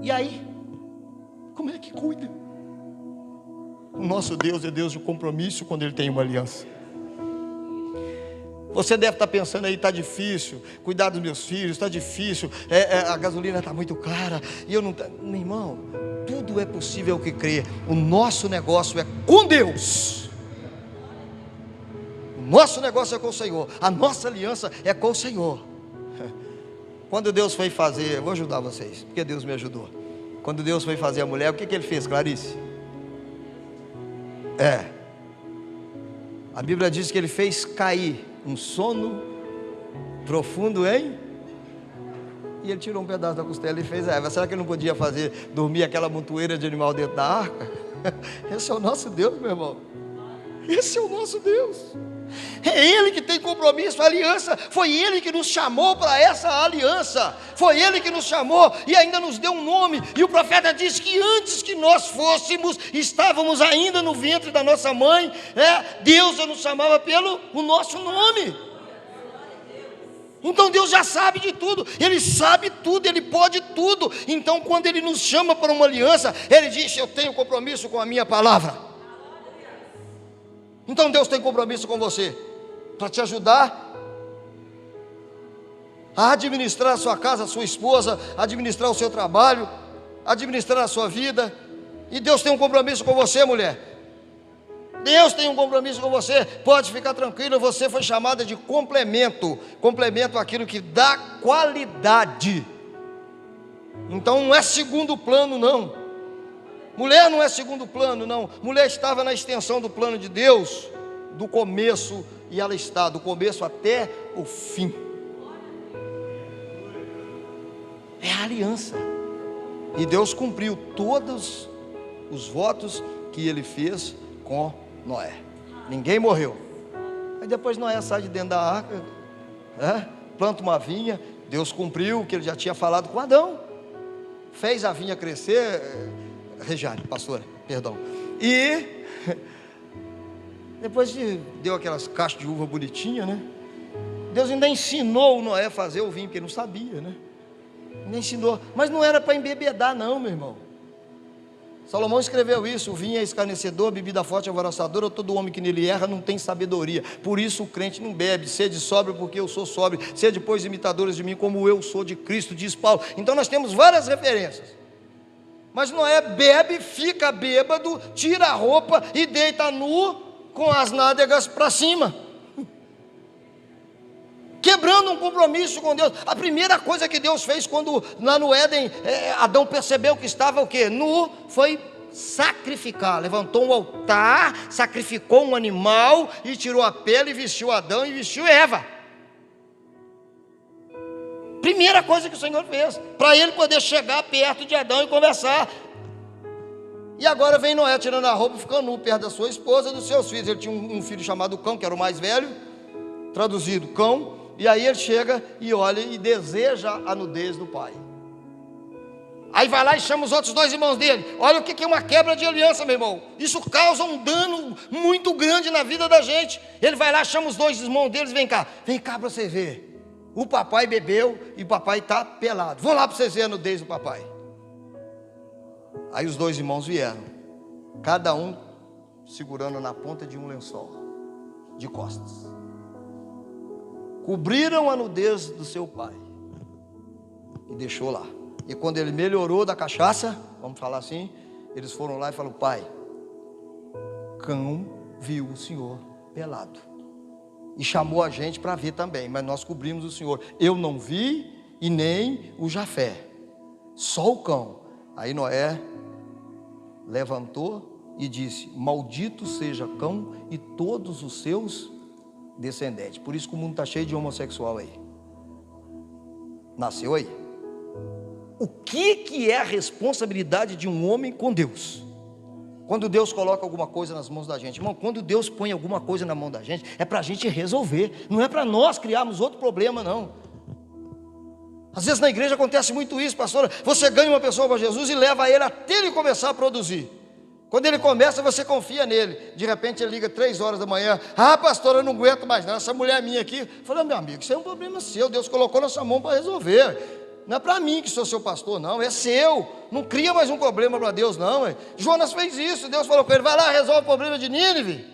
E aí, como é que cuida? O nosso Deus é Deus de compromisso quando Ele tem uma aliança. Você deve estar pensando aí, está difícil cuidar dos meus filhos, está difícil, a gasolina está muito cara, e eu não... Meu irmão, tudo é possível que crê. O nosso negócio é com Deus. O nosso negócio é com o Senhor. A nossa aliança é com o Senhor. Quando Deus foi fazer, eu vou ajudar vocês, porque Deus me ajudou. Quando Deus foi fazer a mulher, o que Ele fez, Clarice? A Bíblia diz que Ele fez cair um sono profundo, hein? E Ele tirou um pedaço da costela e fez a Eva. Será que Ele não podia fazer dormir aquela montoeira de animal dentro da arca? Esse é o nosso Deus, meu irmão. Esse é o nosso Deus. É Ele que tem compromisso, aliança. Foi Ele que nos chamou para essa aliança. Foi Ele que nos chamou e ainda nos deu um nome. E o profeta diz que antes que nós fôssemos, estávamos ainda no ventre da nossa mãe, Deus já nos chamava pelo o nosso nome. Então Deus já sabe de tudo, Ele sabe tudo, Ele pode tudo. Então quando Ele nos chama para uma aliança, Ele diz: eu tenho compromisso com a minha palavra. Então Deus tem compromisso com você, para te ajudar a administrar a sua casa, a sua esposa, administrar o seu trabalho, administrar a sua vida. E Deus tem um compromisso com você, mulher. Deus tem um compromisso com você. Pode ficar tranquilo, você foi chamada de complemento. Complemento àquilo que dá qualidade. Então não é segundo plano, não. Mulher não é segundo plano, não. Mulher estava na extensão do plano de Deus, do começo, e ela está do começo até o fim. É a aliança. E Deus cumpriu todos os votos que Ele fez com Noé. Ninguém morreu. Aí depois Noé sai de dentro da arca, planta uma vinha. Deus cumpriu o que Ele já tinha falado com Adão. Fez a vinha crescer. Rejane, pastora, perdão. E depois deu aquelas caixas de uva bonitinhas, né? Deus ainda ensinou o Noé a fazer o vinho, porque ele não sabia, né? Ainda ensinou, mas não era para embebedar, não, meu irmão. Salomão escreveu isso: o vinho é escarnecedor, bebida forte é alvoroçadora, todo homem que nele erra não tem sabedoria. Por isso o crente não bebe. Sede sóbrio porque eu sou sóbrio, sede pois imitadores de mim como eu sou de Cristo, diz Paulo. Então nós temos várias referências. Mas Noé bebe, fica bêbado, tira a roupa e deita nu com as nádegas para cima, quebrando um compromisso com Deus. A primeira coisa que Deus fez quando lá no Éden, Adão percebeu que estava o quê? Nu, foi sacrificar. Levantou um altar, sacrificou um animal e tirou a pele e vestiu Adão e vestiu Eva. Primeira coisa que o Senhor fez, para ele poder chegar perto de Adão e conversar. E agora vem Noé tirando a roupa e ficando nu perto da sua esposa e dos seus filhos. Ele tinha um filho chamado Cão, que era o mais velho, traduzido Cão. E aí ele chega e olha e deseja a nudez do pai. Aí vai lá e chama os outros 2 irmãos dele. Olha o que é uma quebra de aliança, meu irmão. Isso causa um dano muito grande na vida da gente. Ele vai lá, chama os 2 irmãos deles: vem cá para você ver. O papai bebeu e o papai está pelado. Vão lá para vocês verem a nudez do papai. Aí os 2 irmãos vieram, cada um segurando na ponta de um lençol, de costas. Cobriram a nudez do seu pai e deixou lá. E quando ele melhorou da cachaça, vamos falar assim, eles foram lá e falaram: pai, Cão viu o senhor pelado e chamou a gente para ver também, mas nós cobrimos o senhor. Eu não vi e nem o Jafé, só o cão. Aí Noé levantou e disse: maldito seja cão e todos os seus descendentes. Por isso que o mundo está cheio de homossexual aí. Nasceu aí. O que é a responsabilidade de um homem com Deus? Quando Deus coloca alguma coisa nas mãos da gente, irmão, quando Deus põe alguma coisa na mão da gente, é para a gente resolver, não é para nós criarmos outro problema, não. Às vezes na igreja acontece muito isso, pastora. Você ganha uma pessoa para Jesus e leva ele até ele começar a produzir. Quando ele começa, você confia nele. De repente ele liga 3 horas da manhã: ah, pastora, eu não aguento mais não, essa mulher minha aqui. Eu falei: meu amigo, isso é um problema seu, Deus colocou na sua mão para resolver. Não é para mim que sou seu pastor, não, é seu. Não cria mais um problema para Deus, não. Jonas fez isso, Deus falou com ele: vai lá, resolve o problema de Nínive.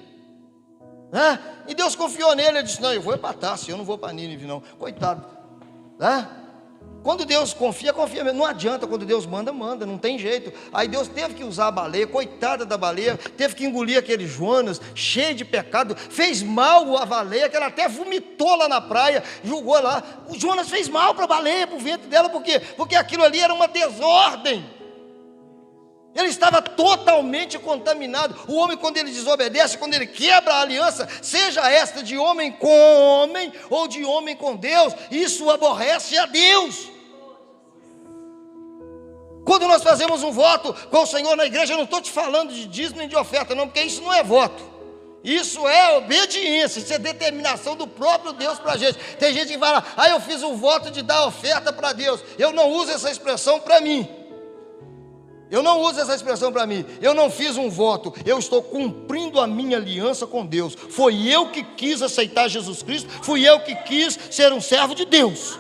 E Deus confiou nele, ele disse: não, eu vou para Tarso, eu não vou para Nínive não. Coitado. Quando Deus confia, confia mesmo. Não adianta, quando Deus manda, manda, não tem jeito. Aí Deus teve que usar a baleia, coitada da baleia, teve que engolir aquele Jonas, cheio de pecado, fez mal a baleia, que ela até vomitou lá na praia, jogou lá. O Jonas fez mal para a baleia, para o ventre dela, por quê? Porque aquilo ali era uma desordem. Ele estava totalmente contaminado. O homem, quando ele desobedece, quando ele quebra a aliança, seja esta de homem com homem ou de homem com Deus, isso aborrece a Deus. Quando nós fazemos um voto com o Senhor na igreja, eu não estou te falando de dízimo nem de oferta não, porque isso não é voto, isso é obediência, isso é determinação do próprio Deus para a gente. Tem gente que fala: ah, eu fiz um voto de dar oferta para Deus. Eu não uso essa expressão para mim. Eu não uso essa expressão para mim. Eu não fiz um voto, eu estou cumprindo a minha aliança com Deus. Foi eu que quis aceitar Jesus Cristo, fui eu que quis ser um servo de Deus.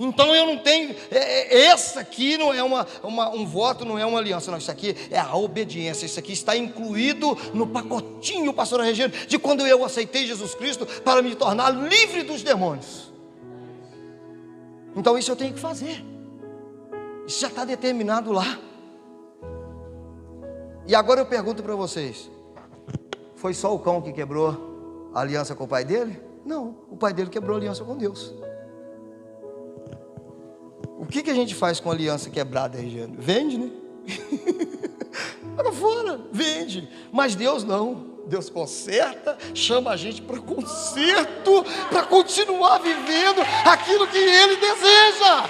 Então eu não tenho, essa aqui não é um voto, não é uma aliança, não, isso aqui é a obediência, isso aqui está incluído no pacotinho, pastora Regina, de quando eu aceitei Jesus Cristo para me tornar livre dos demônios. Então isso eu tenho que fazer, isso já está determinado lá. E agora eu pergunto para vocês: foi só o cão que quebrou a aliança com o pai dele? Não, o pai dele quebrou a aliança com Deus. O que a gente faz com a aliança quebrada, Regiane? Vende, né? Para fora, vende. Mas Deus não. Deus conserta, chama a gente para conserto, para continuar vivendo aquilo que Ele deseja.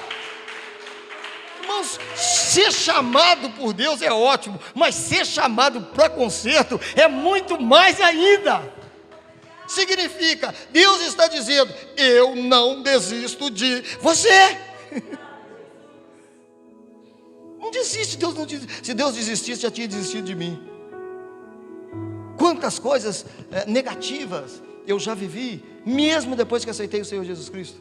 Irmãos, ser chamado por Deus é ótimo, mas ser chamado para conserto é muito mais ainda. Significa, Deus está dizendo: eu não desisto de você. Não desiste, Deus não desiste. Se Deus desistisse, já tinha desistido de mim. Quantas coisas negativas eu já vivi, mesmo depois que aceitei o Senhor Jesus Cristo.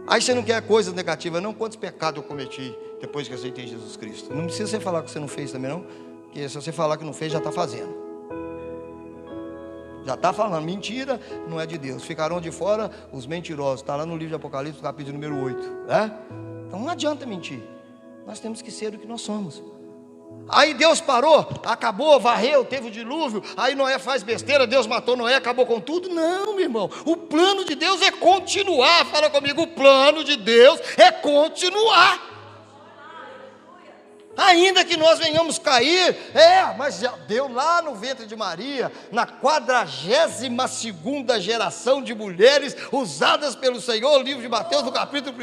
Aí você não quer coisas negativas não? Quantos pecados eu cometi depois que aceitei Jesus Cristo? Não precisa você falar que você não fez também não, porque se você falar que não fez, já está fazendo. Já está falando, mentira não é de Deus. Ficarão de fora os mentirosos. Está lá no livro de Apocalipse, capítulo número 8. Então não adianta mentir. Nós temos que ser o que nós somos. Aí Deus parou, acabou, varreu, teve o dilúvio. Aí Noé faz besteira, Deus matou Noé, acabou com tudo. Não, meu irmão, o plano de Deus é continuar. Fala comigo, o plano de Deus é continuar. Ainda que nós venhamos cair, mas já deu lá no ventre de Maria, na 42ª geração de mulheres usadas pelo Senhor, o livro de Mateus, no capítulo 1,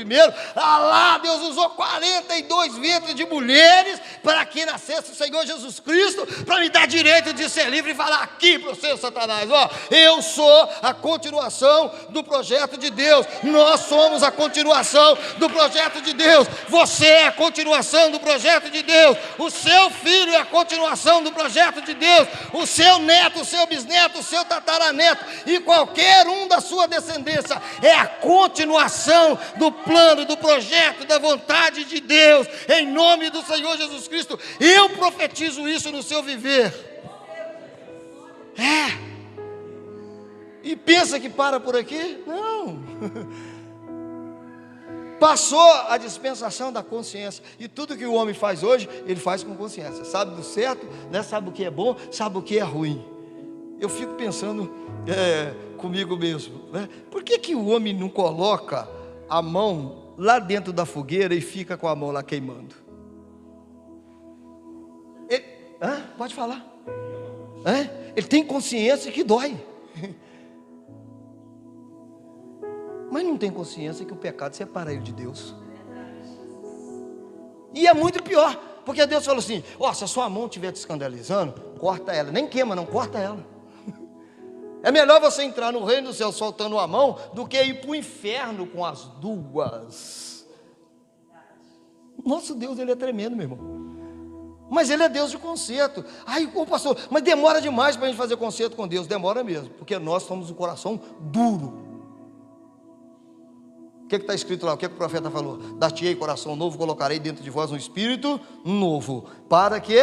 lá Deus usou 42 ventres de mulheres, para que nascesse o Senhor Jesus Cristo, para me dar direito de ser livre e falar aqui para o seu Satanás: eu sou a continuação do projeto de Deus, nós somos a continuação do projeto de Deus, você é a continuação do projeto de Deus, o seu filho é a continuação do projeto de Deus, o seu neto, o seu bisneto, o seu tataraneto e qualquer um da sua descendência é a continuação do plano, do projeto, da vontade de Deus, em nome do Senhor Jesus Cristo. Eu profetizo isso no seu viver. E pensa que para por aqui? Não. Passou a dispensação da consciência. E tudo que o homem faz hoje, ele faz com consciência. Sabe do certo, né? Sabe o que é bom, sabe o que é ruim. Eu fico pensando comigo mesmo, né? Por que o homem não coloca a mão lá dentro da fogueira e fica com a mão lá queimando? Pode falar. Ele tem consciência que dói, mas não tem consciência que o pecado separa ele de Deus. E é muito pior, porque Deus falou assim: se a sua mão estiver te escandalizando, corta ela. Nem queima não, corta ela. É melhor você entrar no reino do céu soltando a mão do que ir para o inferno com as duas. Nosso Deus, Ele é tremendo, meu irmão. Mas Ele é Deus de conserto. Pastor, mas demora demais para a gente fazer conserto com Deus. Demora mesmo, porque nós somos um coração duro. O que está escrito lá? O que o profeta falou? Dar-te-ei coração novo, colocarei dentro de vós um espírito novo, para que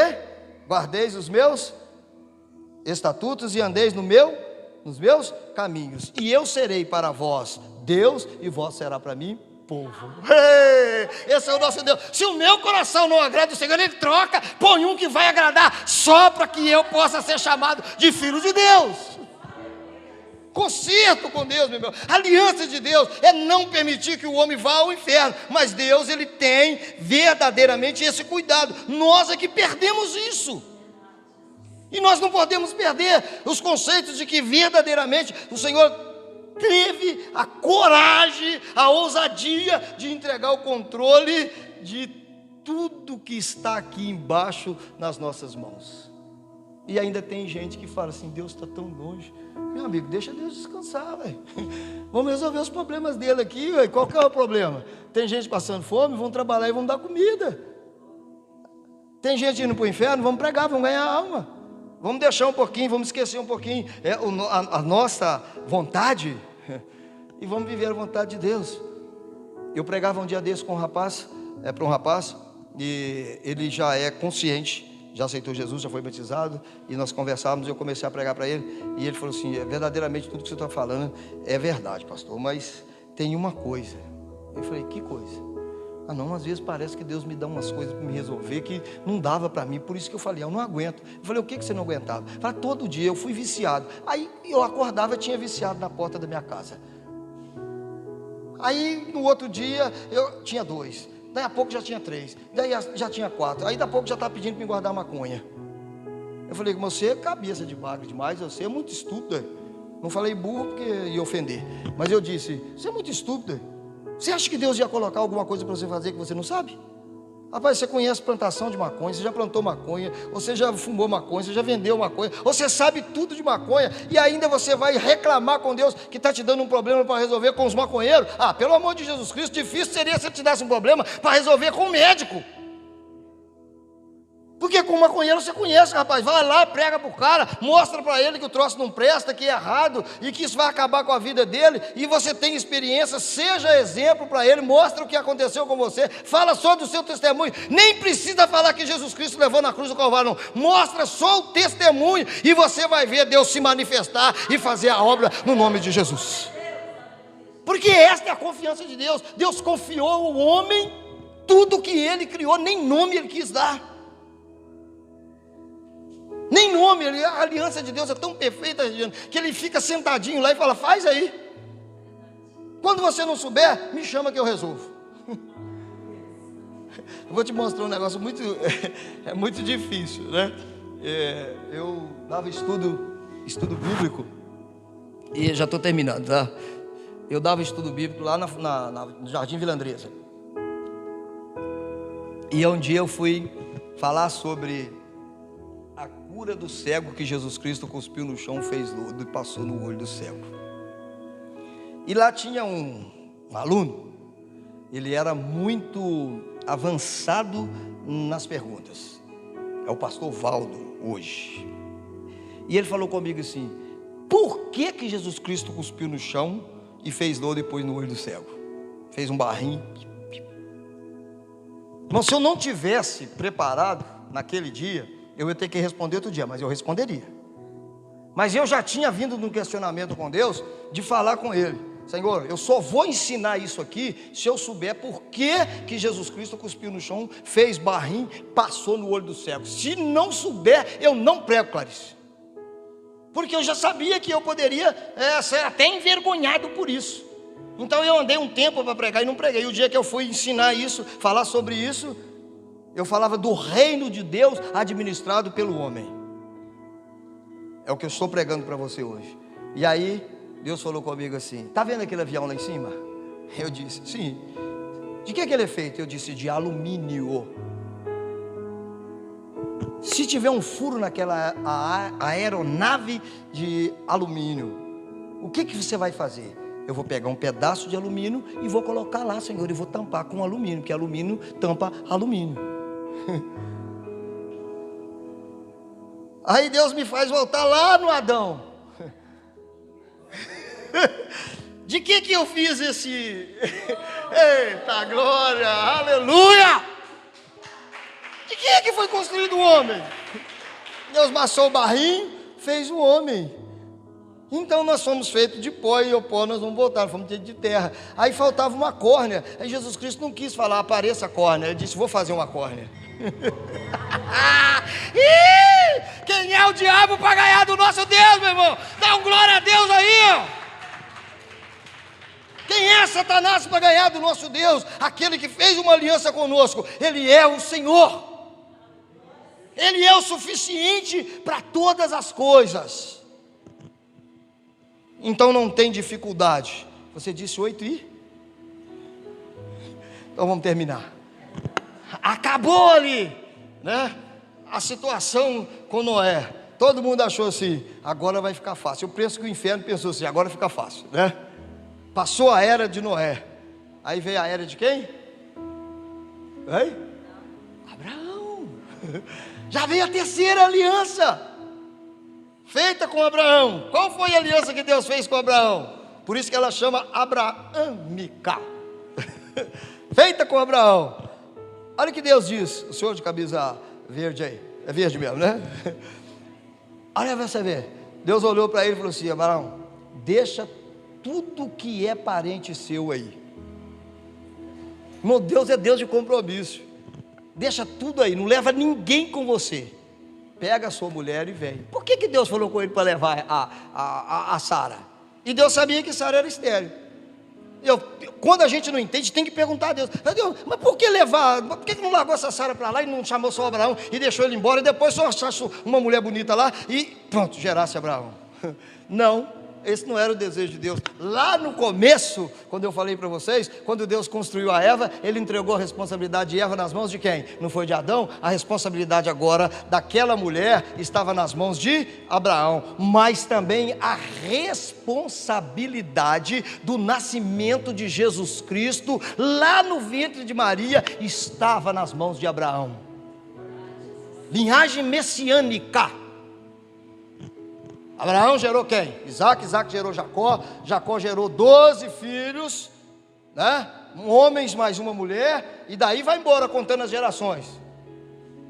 guardeis os meus estatutos e andeis nos meus caminhos. E eu serei para vós Deus, e vós será para mim povo. Esse é o nosso Deus. Se o meu coração não agrada o Senhor, Ele troca, põe um que vai agradar, só para que eu possa ser chamado de filho de Deus. Conserto com Deus, meu irmão. A aliança de Deus é não permitir que o homem vá ao inferno, mas Deus, Ele tem verdadeiramente esse cuidado. Nós é que perdemos isso, e nós não podemos perder os conceitos de que verdadeiramente o Senhor teve a coragem, a ousadia de entregar o controle de tudo que está aqui embaixo nas nossas mãos. E ainda tem gente que fala assim: Deus está tão longe. Meu amigo, deixa Deus descansar, velho. Vamos resolver os problemas dele aqui, véio. Qual que é o problema? Tem gente passando fome, vamos trabalhar e vamos dar comida. Tem gente indo para o inferno, vamos pregar, vamos ganhar alma. Vamos deixar um pouquinho, vamos esquecer um pouquinho a nossa vontade e vamos viver a vontade de Deus. Eu pregava um dia desse com um rapaz, para um rapaz, e ele já é consciente, já aceitou Jesus, já foi batizado, e nós conversávamos, eu comecei a pregar para ele, e ele falou assim: verdadeiramente tudo que você está falando é verdade, pastor, mas tem uma coisa. Eu falei: que coisa? Não, às vezes parece que Deus me dá umas coisas para me resolver que não dava para mim, por isso que eu falei: eu não aguento. Eu falei: o que você não aguentava? Eu falei: todo dia eu fui viciado. Aí eu acordava e tinha viciado na porta da minha casa. Aí no outro dia eu tinha 2, daí a pouco já tinha 3, daí já tinha 4, aí daqui a pouco já estava pedindo para me guardar maconha. Eu falei: você é cabeça de magro demais, você é muito estúpido. Não falei burro porque ia ofender, mas eu disse: você é muito estúpido. Você acha que Deus ia colocar alguma coisa para você fazer que você não sabe? Rapaz, você conhece plantação de maconha, você já plantou maconha, você já fumou maconha, você já vendeu maconha, você sabe tudo de maconha, e ainda você vai reclamar com Deus que está te dando um problema para resolver com os maconheiros? Pelo amor de Jesus Cristo, difícil seria se Ele te desse um problema para resolver com o médico. Porque com o maconheiro você conhece, rapaz, vai lá, prega para o cara, mostra para ele que o troço não presta, que é errado, e que isso vai acabar com a vida dele, e você tem experiência, seja exemplo para ele, mostra o que aconteceu com você, fala só do seu testemunho, nem precisa falar que Jesus Cristo levou na cruz do Calvário, não, mostra só o testemunho, e você vai ver Deus se manifestar e fazer a obra no nome de Jesus. Porque esta é a confiança de Deus. Deus confiou ao homem tudo que Ele criou, nem nome Ele quis dar. Nem nome, a aliança de Deus é tão perfeita, que Ele fica sentadinho lá e fala: faz aí. Quando você não souber, me chama que eu resolvo. Eu vou te mostrar um negócio muito, é muito difícil, né? Eu dava estudo bíblico, e já estou terminando, tá? Eu dava estudo bíblico lá no Jardim Vila Andresa. E um dia eu fui falar sobre a cura do cego, que Jesus Cristo cuspiu no chão, fez lodo e passou no olho do cego. E lá tinha um aluno, ele era muito avançado nas perguntas, é o pastor Valdo hoje. E ele falou comigo assim: por que Jesus Cristo cuspiu no chão e fez lodo e pôs no olho do cego? Fez um barrinho. Mas se eu não tivesse preparado naquele dia, eu ia ter que responder outro dia, mas eu responderia. Mas eu já tinha vindo num questionamento com Deus, de falar com Ele: Senhor, eu só vou ensinar isso aqui se eu souber por que Jesus Cristo cuspiu no chão, fez barrinho, passou no olho do cego. Se não souber, eu não prego, Clarice. porque eu já sabia que eu poderia ser até envergonhado por isso. Então eu andei um tempo para pregar e não preguei. O dia que eu fui ensinar isso, falar sobre isso, eu falava do reino de Deus administrado pelo homem. É o que eu estou pregando para você hoje. E aí Deus falou comigo assim: está vendo aquele avião lá em cima? Eu disse: sim. De que ele é feito? Eu disse: de alumínio. Se tiver um furo naquela aeronave de alumínio, o que você vai fazer? Eu vou pegar um pedaço de alumínio e vou colocar lá, Senhor, e vou tampar com alumínio, porque alumínio tampa alumínio. Aí Deus me faz voltar lá no Adão. De que eu fiz esse... Eita glória, aleluia! De que foi construído o homem? Deus amassou o barrinho, fez o homem. Então nós fomos feitos de pó, e o pó nós vamos voltar, fomos feitos de terra. Aí faltava uma córnea. Aí Jesus Cristo não quis falar: apareça a córnea. Ele disse: vou fazer uma córnea. Quem é o diabo para ganhar do nosso Deus, meu irmão? Dá um glória a Deus aí, ó. Quem é Satanás para ganhar do nosso Deus? Aquele que fez uma aliança conosco. Ele é o Senhor. Ele é o suficiente para todas as coisas. Então não tem dificuldade. Você disse 8 e? Então vamos terminar. Acabou ali, né? A situação com Noé. Todo mundo achou assim: agora vai ficar fácil. Eu penso que o inferno pensou assim: agora fica fácil, né? Passou a era de Noé. Aí veio a era de quem? Hein? Abraão. Já veio a terceira aliança feita com Abraão. Qual foi a aliança que Deus fez com Abraão? Por isso que ela chama abraâmica. Feita com Abraão. Olha o que Deus diz. O senhor de camisa verde aí, é verde mesmo, né? Olha, você ver. Deus olhou para ele e falou assim: Abraão, deixa tudo que é parente seu aí. Meu Deus é Deus de compromisso. Deixa tudo aí, não leva ninguém com você. Pega a sua mulher e vem. Por que Deus falou com ele para levar a Sara? E Deus sabia que Sara era estéril. Quando a gente não entende, tem que perguntar a Deus: Deus, mas por que levar? Por que não largou essa Sara para lá e não chamou só Abraão e deixou ele embora, e depois só achasse uma mulher bonita lá e pronto, gerasse Abraão? Não. Esse não era o desejo de Deus. Lá no começo, quando eu falei para vocês, quando Deus construiu a Eva, Ele entregou a responsabilidade de Eva nas mãos de quem? Não foi de Adão? A responsabilidade agora daquela mulher estava nas mãos de Abraão. Mas também a responsabilidade do nascimento de Jesus Cristo lá no ventre de Maria estava nas mãos de Abraão. Linhagem messiânica. Abraão gerou quem? Isaac. Isaac gerou Jacó. Jacó gerou 12 filhos, né? Homens mais uma mulher. E daí vai embora contando as gerações.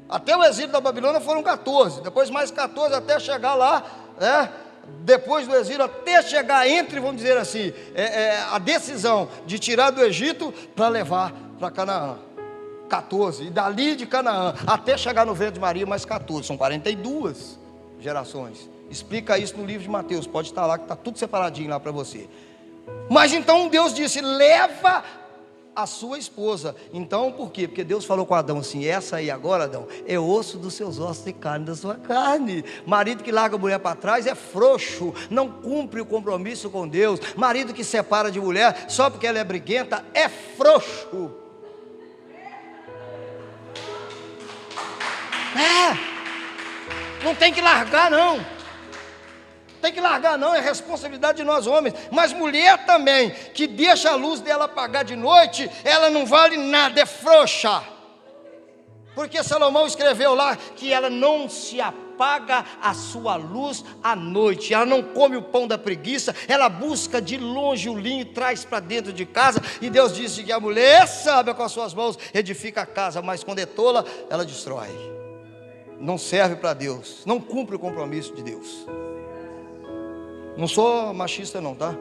Até o exílio da Babilônia foram 14. Depois mais 14 até chegar lá, né? Depois do exílio até chegar entre, vamos dizer assim, a decisão de tirar do Egito para levar para Canaã. 14. E dali de Canaã até chegar no ventre de Maria mais 14. São 42 gerações. Explica isso no livro de Mateus, pode estar lá, que está tudo separadinho lá para você. Mas então Deus disse: leva a sua esposa. Então por quê? Porque Deus falou com Adão assim: essa aí agora, Adão, é osso dos seus ossos e carne da sua carne. Marido que larga a mulher para trás é frouxo, não cumpre o compromisso com Deus. Marido que separa de mulher só porque ela é briguenta é frouxo. Não tem que largar não. Tem que largar não, é responsabilidade de nós homens. Mas mulher também, que deixa a luz dela apagar de noite, ela não vale nada, é frouxa. Porque Salomão escreveu lá que ela não se apaga a sua luz à noite. Ela não come o pão da preguiça, ela busca de longe o linho e traz para dentro de casa. E Deus disse que a mulher sábia com as suas mãos edifica a casa, mas quando é tola, ela destrói. Não serve para Deus, não cumpre o compromisso de Deus. Não sou machista não, tá?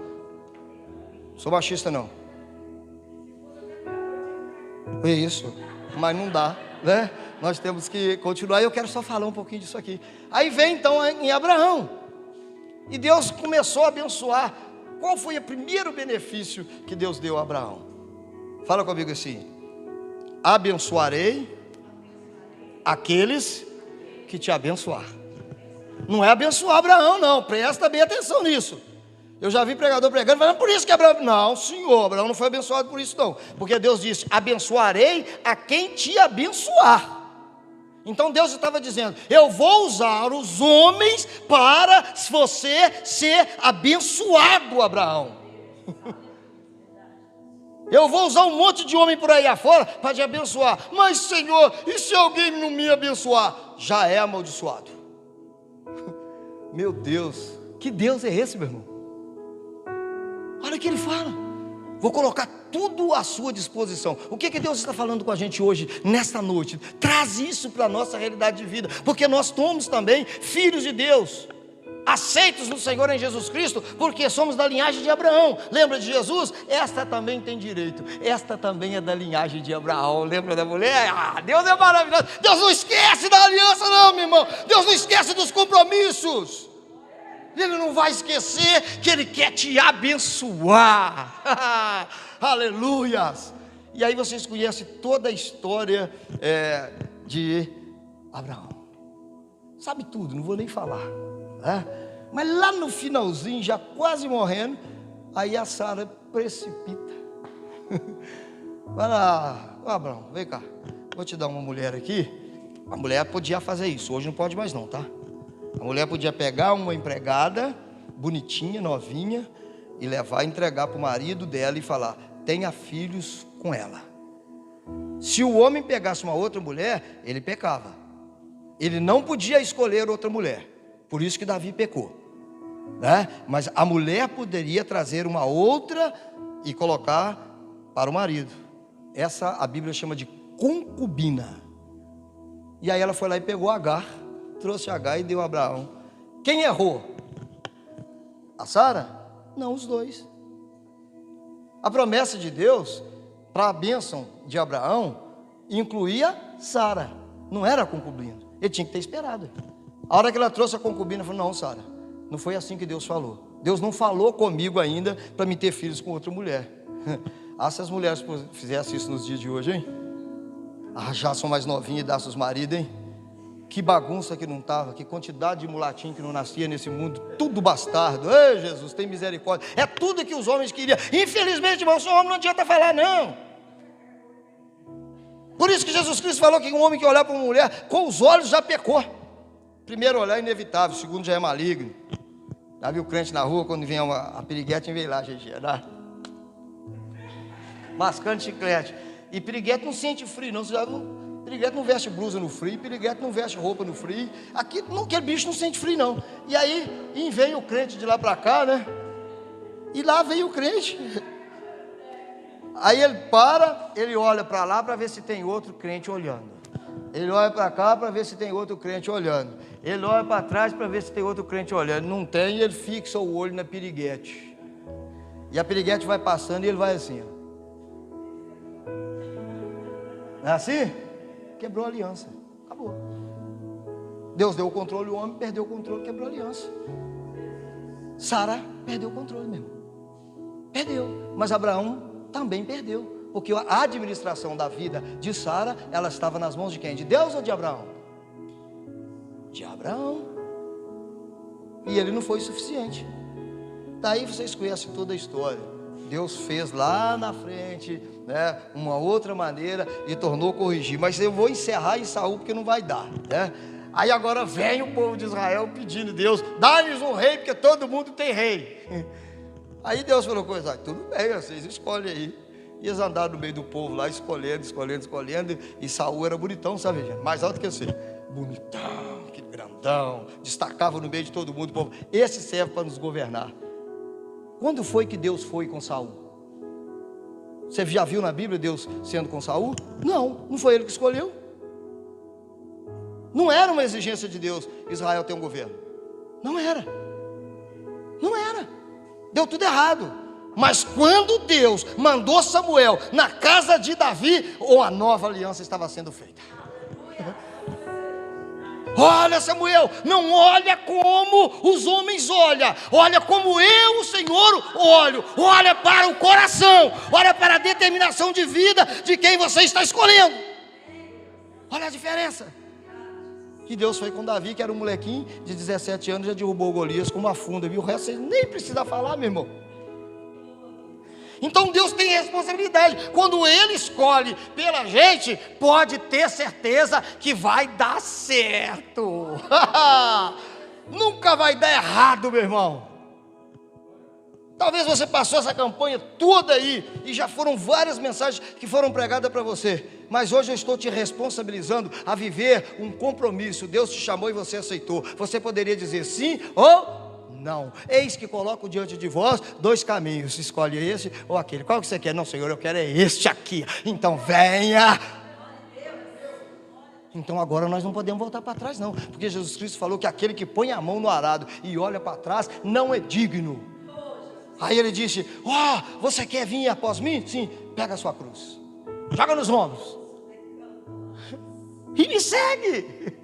Sou machista não. É isso, mas não dá, né? Nós temos que continuar. Eu quero só falar um pouquinho disso aqui. Aí vem então em Abraão. E Deus começou a abençoar. Qual foi o primeiro benefício que Deus deu a Abraão? Fala comigo assim: abençoarei aqueles que te abençoar. Não é abençoar Abraão, não, presta bem atenção nisso. Eu já vi pregador pregando, falando, por isso que Abraão... Não, senhor, Abraão não foi abençoado por isso não. Porque Deus disse, abençoarei a quem te abençoar. Então Deus estava dizendo, eu vou usar os homens para você ser abençoado, Abraão. Eu vou usar um monte de homem por aí afora para te abençoar. Mas Senhor, e se alguém não me abençoar? Já é amaldiçoado. Meu Deus, que Deus é esse, meu irmão? Olha o que ele fala: vou colocar tudo à sua disposição. O que Deus está falando com a gente hoje, nesta noite? Traz isso para a nossa realidade de vida, porque nós somos também filhos de Deus, aceitos no Senhor em Jesus Cristo, porque somos da linhagem de Abraão. Lembra de Jesus? Esta também tem direito, esta também é da linhagem de Abraão. Lembra da mulher? Deus é maravilhoso. Deus não esquece da aliança não, meu irmão. Deus não esquece dos compromissos. Ele não vai esquecer que Ele quer te abençoar. Aleluias. E aí vocês conhecem toda a história de Abraão. Sabe tudo, não vou nem falar, né? Mas lá no finalzinho, já quase morrendo, aí a Sara precipita. Vai lá, Abraão, vem cá, vou te dar uma mulher aqui. A mulher podia fazer isso, hoje não pode mais não, tá? A mulher podia pegar uma empregada, bonitinha, novinha, e levar, entregar para o marido dela e falar, tenha filhos com ela. Se o homem pegasse uma outra mulher, ele pecava. Ele não podia escolher outra mulher. Por isso que Davi pecou, né? Mas a mulher poderia trazer uma outra e colocar para o marido. Essa a Bíblia chama de concubina. E aí ela foi lá e pegou Agar, trouxe Agar e deu a Abraão. Quem errou? A Sara? Não, os dois. A promessa de Deus para a bênção de Abraão incluía Sara, não era concubina. Ele tinha que ter esperado. A hora que ela trouxe a concubina, falou, não, Sara, não foi assim que Deus falou. Deus não falou comigo ainda para me ter filhos com outra mulher. Se as mulheres fizessem isso nos dias de hoje, hein? Já são mais novinhas e dá seus maridos, hein? Que bagunça que não estava, que quantidade de mulatinho que não nascia nesse mundo, tudo bastardo. Ei, Jesus, tem misericórdia. É tudo que os homens queriam. Infelizmente, irmão, o homem não adianta falar, não. Por isso que Jesus Cristo falou que um homem que olhar para uma mulher com os olhos já pecou. Primeiro olhar é inevitável, segundo já é maligno. Já viu o crente na rua, quando vem a piriguete, vem lá, gente, né? Mascando chiclete. E piriguete não sente frio, não. Você já não... Piriguete não veste blusa no frio, piriguete não veste roupa no frio. Aqui, não, aquele bicho não sente frio, não. E aí, vem o crente de lá para cá, né? E lá vem o crente. Aí ele para, ele olha para lá para ver se tem outro crente olhando. Ele olha para cá para ver se tem outro crente olhando. Ele olha para trás para ver se tem outro crente olhando. Não tem, ele fixa o olho na piriguete. E a piriguete vai passando e ele vai assim, ó. Não é assim? Quebrou a aliança, acabou. Deus deu o controle, o homem perdeu o controle, quebrou a aliança. Sara perdeu o controle mesmo. Perdeu, mas Abraão também perdeu, porque a administração da vida de Sara, ela estava nas mãos de quem? De Deus ou de Abraão? De Abraão. E ele não foi suficiente. Daí vocês conhecem toda a história. Deus fez lá na frente, né, uma outra maneira e tornou corrigir. Mas eu vou encerrar em Saul porque não vai dar, né? Aí agora vem o povo de Israel pedindo a Deus, dá-lhes um rei, porque todo mundo tem rei. Aí Deus falou, tudo bem, vocês escolhem aí. E eles andaram no meio do povo lá, escolhendo. E Saul era bonitão, sabe, gente? Mais alto que você. Bonitão, que grandão, destacava no meio de todo mundo o povo. Esse serve para nos governar. Quando foi que Deus foi com Saul? Você já viu na Bíblia Deus sendo com Saul? Não foi ele que escolheu. Não era uma exigência de Deus Israel ter um governo. Não era. Deu tudo errado. Mas quando Deus mandou Samuel na casa de Davi, a nova aliança estava sendo feita. Olha, Samuel, não olha como os homens olham, olha como eu, o Senhor, olho. Olha para o coração, olha para a determinação de vida de quem você está escolhendo. Olha a diferença. Que Deus foi com Davi, que era um molequinho de 17 anos, já derrubou Golias com uma funda, viu? O resto você nem precisa falar, meu irmão. Então Deus tem responsabilidade. Quando Ele escolhe pela gente, pode ter certeza que vai dar certo. Nunca vai dar errado, meu irmão. Talvez você passou essa campanha toda aí, e já foram várias mensagens que foram pregadas para você. Mas hoje eu estou te responsabilizando a viver um compromisso. Deus te chamou e você aceitou. Você poderia dizer sim ou não. Eis que coloco diante de vós 2 caminhos. Escolhe esse ou aquele. Qual que você quer? Não, Senhor, eu quero é este aqui. Então venha. Então agora nós não podemos voltar para trás não. Porque Jesus Cristo falou que aquele que põe a mão no arado e olha para trás não é digno. Aí ele disse: você quer vir após mim? Sim, pega a sua cruz, joga nos ombros e me segue.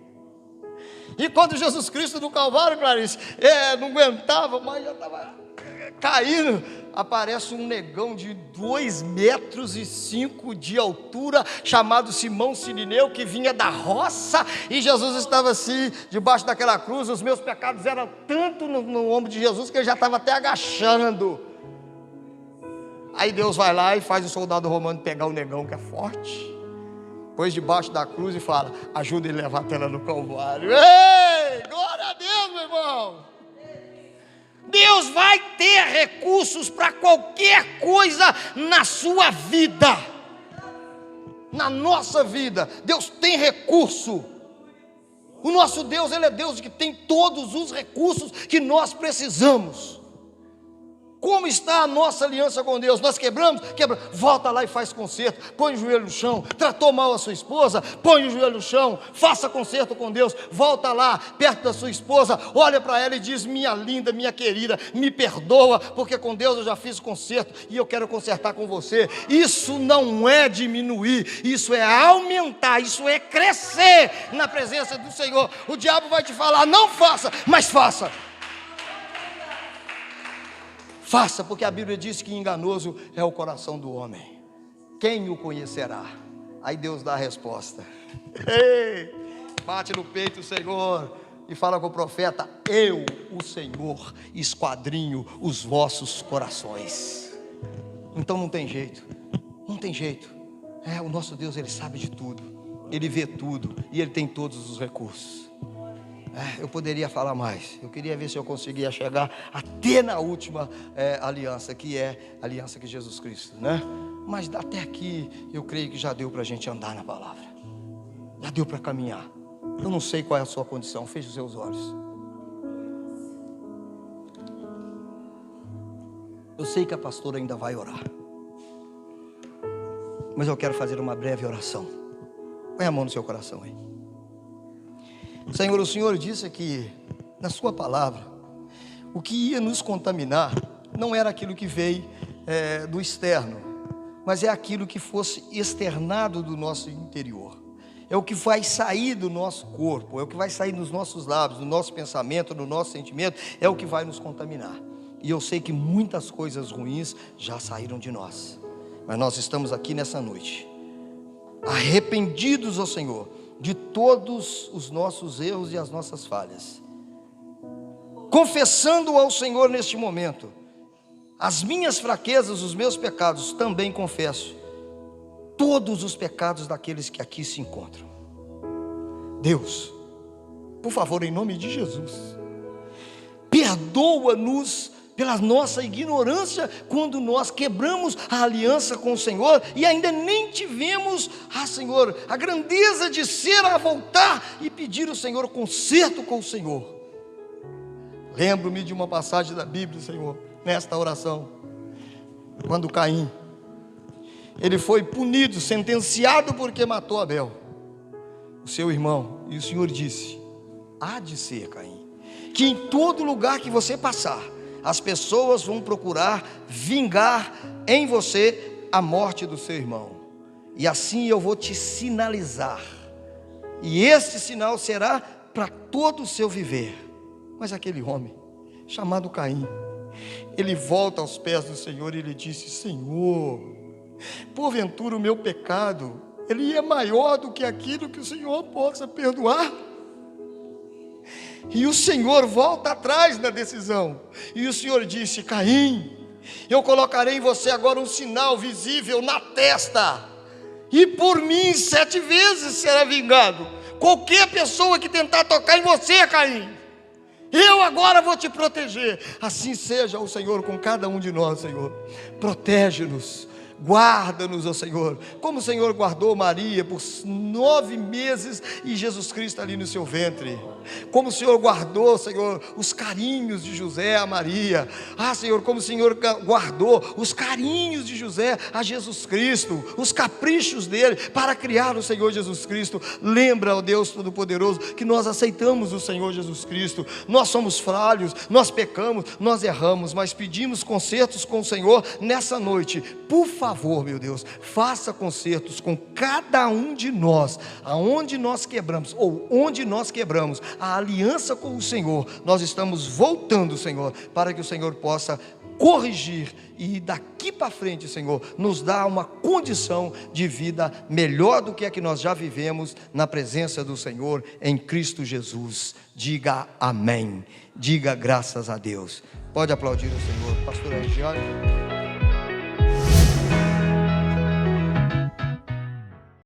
E quando Jesus Cristo no Calvário, Clarice, não aguentava, mas já estava caindo, aparece um negão de 2,5 metros de altura, chamado Simão Sirineu, que vinha da roça, e Jesus estava assim, debaixo daquela cruz. Os meus pecados eram tanto no ombro de Jesus, que ele já estava até agachando. Aí Deus vai lá e faz o soldado romano pegar o negão, que é forte, pôs debaixo da cruz e fala: ajuda ele a levar ela no Calvário. Ei, glória a Deus, meu irmão. Deus vai ter recursos para qualquer coisa na sua vida, na nossa vida. Deus tem recurso. O nosso Deus, Ele é Deus que tem todos os recursos que nós precisamos. Como está a nossa aliança com Deus? Nós quebramos, volta lá e faz conserto. Põe o joelho no chão. Tratou mal a sua esposa? Põe o joelho no chão, faça conserto com Deus. Volta lá, perto da sua esposa, olha para ela e diz: minha linda, minha querida, me perdoa, porque com Deus eu já fiz conserto e eu quero consertar com você. Isso não é diminuir, isso é aumentar, isso é crescer na presença do Senhor. O diabo vai te falar: não faça, mas faça. Faça, porque a Bíblia diz que enganoso é o coração do homem. Quem o conhecerá? Aí Deus dá a resposta. Ei, bate no peito, Senhor, e fala com o profeta: eu, o Senhor, esquadrinho os vossos corações. Então não tem jeito, não tem jeito. O nosso Deus, Ele sabe de tudo, Ele vê tudo e Ele tem todos os recursos. Eu poderia falar mais. Eu queria ver se eu conseguia chegar até na última aliança, que é a aliança que Jesus Cristo, né? Mas até aqui eu creio que já deu para a gente andar na palavra, já deu para caminhar. Eu não sei qual é a sua condição. Feche os seus olhos. Eu sei que a pastora ainda vai orar, mas eu quero fazer uma breve oração. Põe a mão no seu coração aí. Senhor, o Senhor disse que na sua palavra o que ia nos contaminar não era aquilo que veio do externo, mas é aquilo que fosse externado do nosso interior. É o que vai sair do nosso corpo, é o que vai sair dos nossos lábios, do nosso pensamento, do nosso sentimento, é o que vai nos contaminar. E eu sei que muitas coisas ruins já saíram de nós, mas nós estamos aqui nessa noite arrependidos ao Senhor de todos os nossos erros e as nossas falhas, confessando ao Senhor neste momento as minhas fraquezas, os meus pecados. Também confesso todos os pecados daqueles que aqui se encontram. Deus, por favor, em nome de Jesus, perdoa-nos pela nossa ignorância, quando nós quebramos a aliança com o Senhor e ainda nem tivemos, Senhor, a grandeza de ser a voltar e pedir ao Senhor conserto com o Senhor. Lembro-me de uma passagem da Bíblia, Senhor, nesta oração, quando Caim, ele foi punido, sentenciado porque matou Abel, o seu irmão, e o Senhor disse: há de ser, Caim, que em todo lugar que você passar, as pessoas vão procurar vingar em você a morte do seu irmão, e assim eu vou te sinalizar, e este sinal será para todo o seu viver. Mas aquele homem, chamado Caim, ele volta aos pés do Senhor e ele disse: Senhor, porventura o meu pecado, ele é maior do que aquilo que o Senhor possa perdoar? E o Senhor volta atrás na decisão, e o Senhor disse: Caim, eu colocarei em você agora um sinal visível na testa, e por mim 7 vezes será vingado qualquer pessoa que tentar tocar em você, Caim. Eu agora vou te proteger. Assim seja o Senhor com cada um de nós, Senhor. Protege-nos, guarda-nos, ó Senhor, como o Senhor guardou Maria por 9 meses e Jesus Cristo ali no seu ventre, como o Senhor guardou, Senhor, os carinhos de José a Maria, Senhor, como o Senhor guardou os carinhos de José a Jesus Cristo, os caprichos dele para criar o Senhor Jesus Cristo. Lembra, ó Deus Todo-Poderoso, que nós aceitamos o Senhor Jesus Cristo. Nós somos falhos, nós pecamos, nós erramos, mas pedimos consertos com o Senhor nessa noite. Por favor, meu Deus, faça consertos com cada um de nós, aonde nós quebramos, ou onde nós quebramos a aliança com o Senhor. Nós estamos voltando, Senhor, para que o Senhor possa corrigir e daqui para frente, Senhor, nos dá uma condição de vida melhor do que a que nós já vivemos na presença do Senhor em Cristo Jesus. Diga amém, diga graças a Deus. Pode aplaudir o Senhor, pastor Regiane.